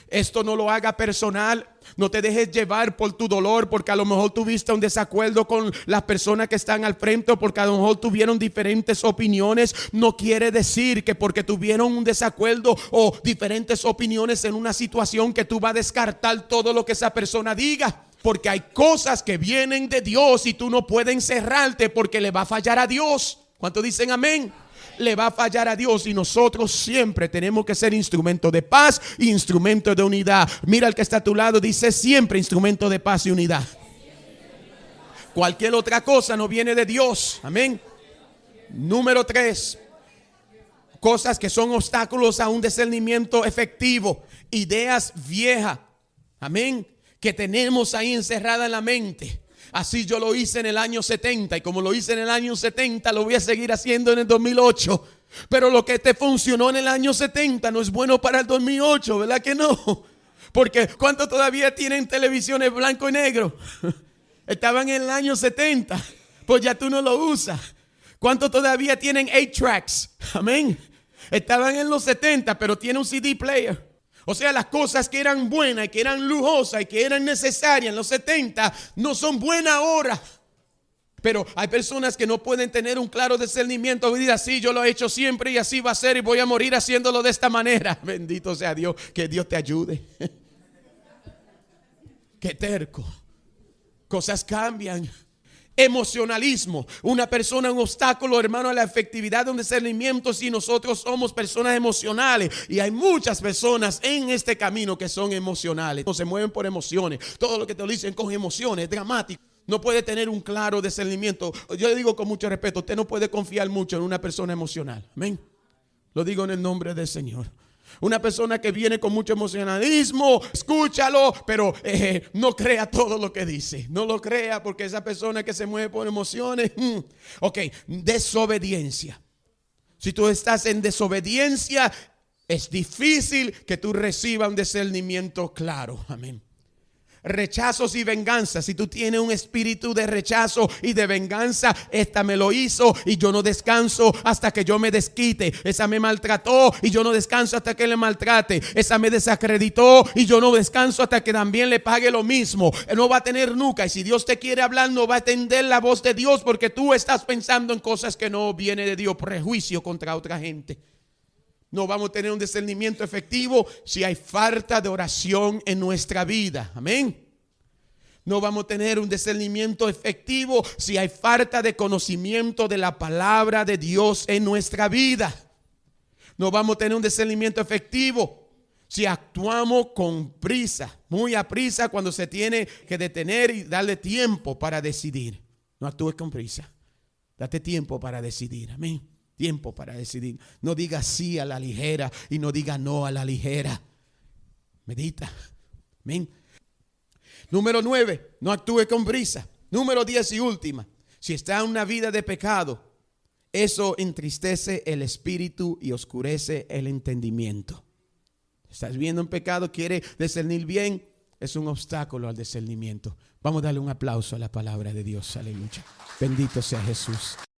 Esto no lo haga personal. No te dejes llevar por tu dolor, porque a lo mejor tuviste un desacuerdo con las personas que están al frente, o porque a lo mejor tuvieron diferentes opiniones. No quiere decir que porque tuvieron un desacuerdo o diferentes opiniones en una situación, que tú vas a descartar todo lo que esa persona diga. Porque hay cosas que vienen de Dios y tú no puedes encerrarte porque le va a fallar a Dios. ¿Cuántos dicen amén? Le va a fallar a Dios, y nosotros siempre tenemos que ser instrumento de paz e instrumento de unidad. Mira al que está a tu lado, dice siempre instrumento de paz y unidad. Cualquier otra cosa no viene de Dios. Amén. Número 3, cosas que son obstáculos a un discernimiento efectivo. Ideas viejas, amén, que tenemos ahí encerradas en la mente. Así yo lo hice en el año 70, y como lo hice en el año 70, lo voy a seguir haciendo en el 2008. Pero lo que te funcionó en el año 70 no es bueno para el 2008, ¿verdad que no? Porque ¿cuántos todavía tienen televisiones blanco y negro? Estaban en el año 70, pues ya tú no lo usas. ¿Cuántos todavía tienen 8 tracks? Amén. Estaban en los 70, pero tiene un CD player. O sea, las cosas que eran buenas y que eran lujosas y que eran necesarias en los 70 no son buenas ahora. Pero hay personas que no pueden tener un claro discernimiento. Y así yo lo he hecho siempre y así va a ser, y voy a morir haciéndolo de esta manera. Bendito sea Dios, que Dios te ayude. Qué terco. Cosas cambian. Emocionalismo. Una persona, un obstáculo, hermano, a la efectividad de un discernimiento, si nosotros somos personas emocionales. Y hay muchas personas en este camino que son emocionales. No se mueven por emociones. Todo lo que te dicen con emociones es dramático. No puede tener un claro discernimiento. Yo le digo con mucho respeto, usted no puede confiar mucho en una persona emocional. Amén. Lo digo en el nombre del Señor. Una persona que viene con mucho emocionalismo, escúchalo, pero no crea todo lo que dice. No lo crea, porque esa persona que se mueve por emociones. Ok, desobediencia. Si tú estás en desobediencia, es difícil que tú recibas un discernimiento claro. Amén. Rechazos y venganza. Si tú tienes un espíritu de rechazo y de venganza, esta me lo hizo y yo no descanso hasta que yo me desquite. Esa me maltrató y yo no descanso hasta que le maltrate. Esa me desacreditó y yo no descanso hasta que también le pague lo mismo. No va a tener nunca. Y si Dios te quiere hablar, no va a atender la voz de Dios, porque tú estás pensando en cosas que no vienen de Dios. Prejuicio contra otra gente. No vamos a tener un discernimiento efectivo si hay falta de oración en nuestra vida. Amén. No vamos a tener un discernimiento efectivo si hay falta de conocimiento de la palabra de Dios en nuestra vida. No vamos a tener un discernimiento efectivo si actuamos con prisa, muy a prisa, cuando se tiene que detener y darle tiempo para decidir. No actúes con prisa. Date tiempo para decidir. Amén. Tiempo para decidir. No diga sí a la ligera y no diga no a la ligera. Medita. Amén. Número 9, no actúe con prisa. Número 10 y última. Si está en una vida de pecado, eso entristece el espíritu y oscurece el entendimiento. Estás viendo un pecado, quiere discernir bien, es un obstáculo al discernimiento. Vamos a darle un aplauso a la palabra de Dios. Aleluya. Bendito sea Jesús.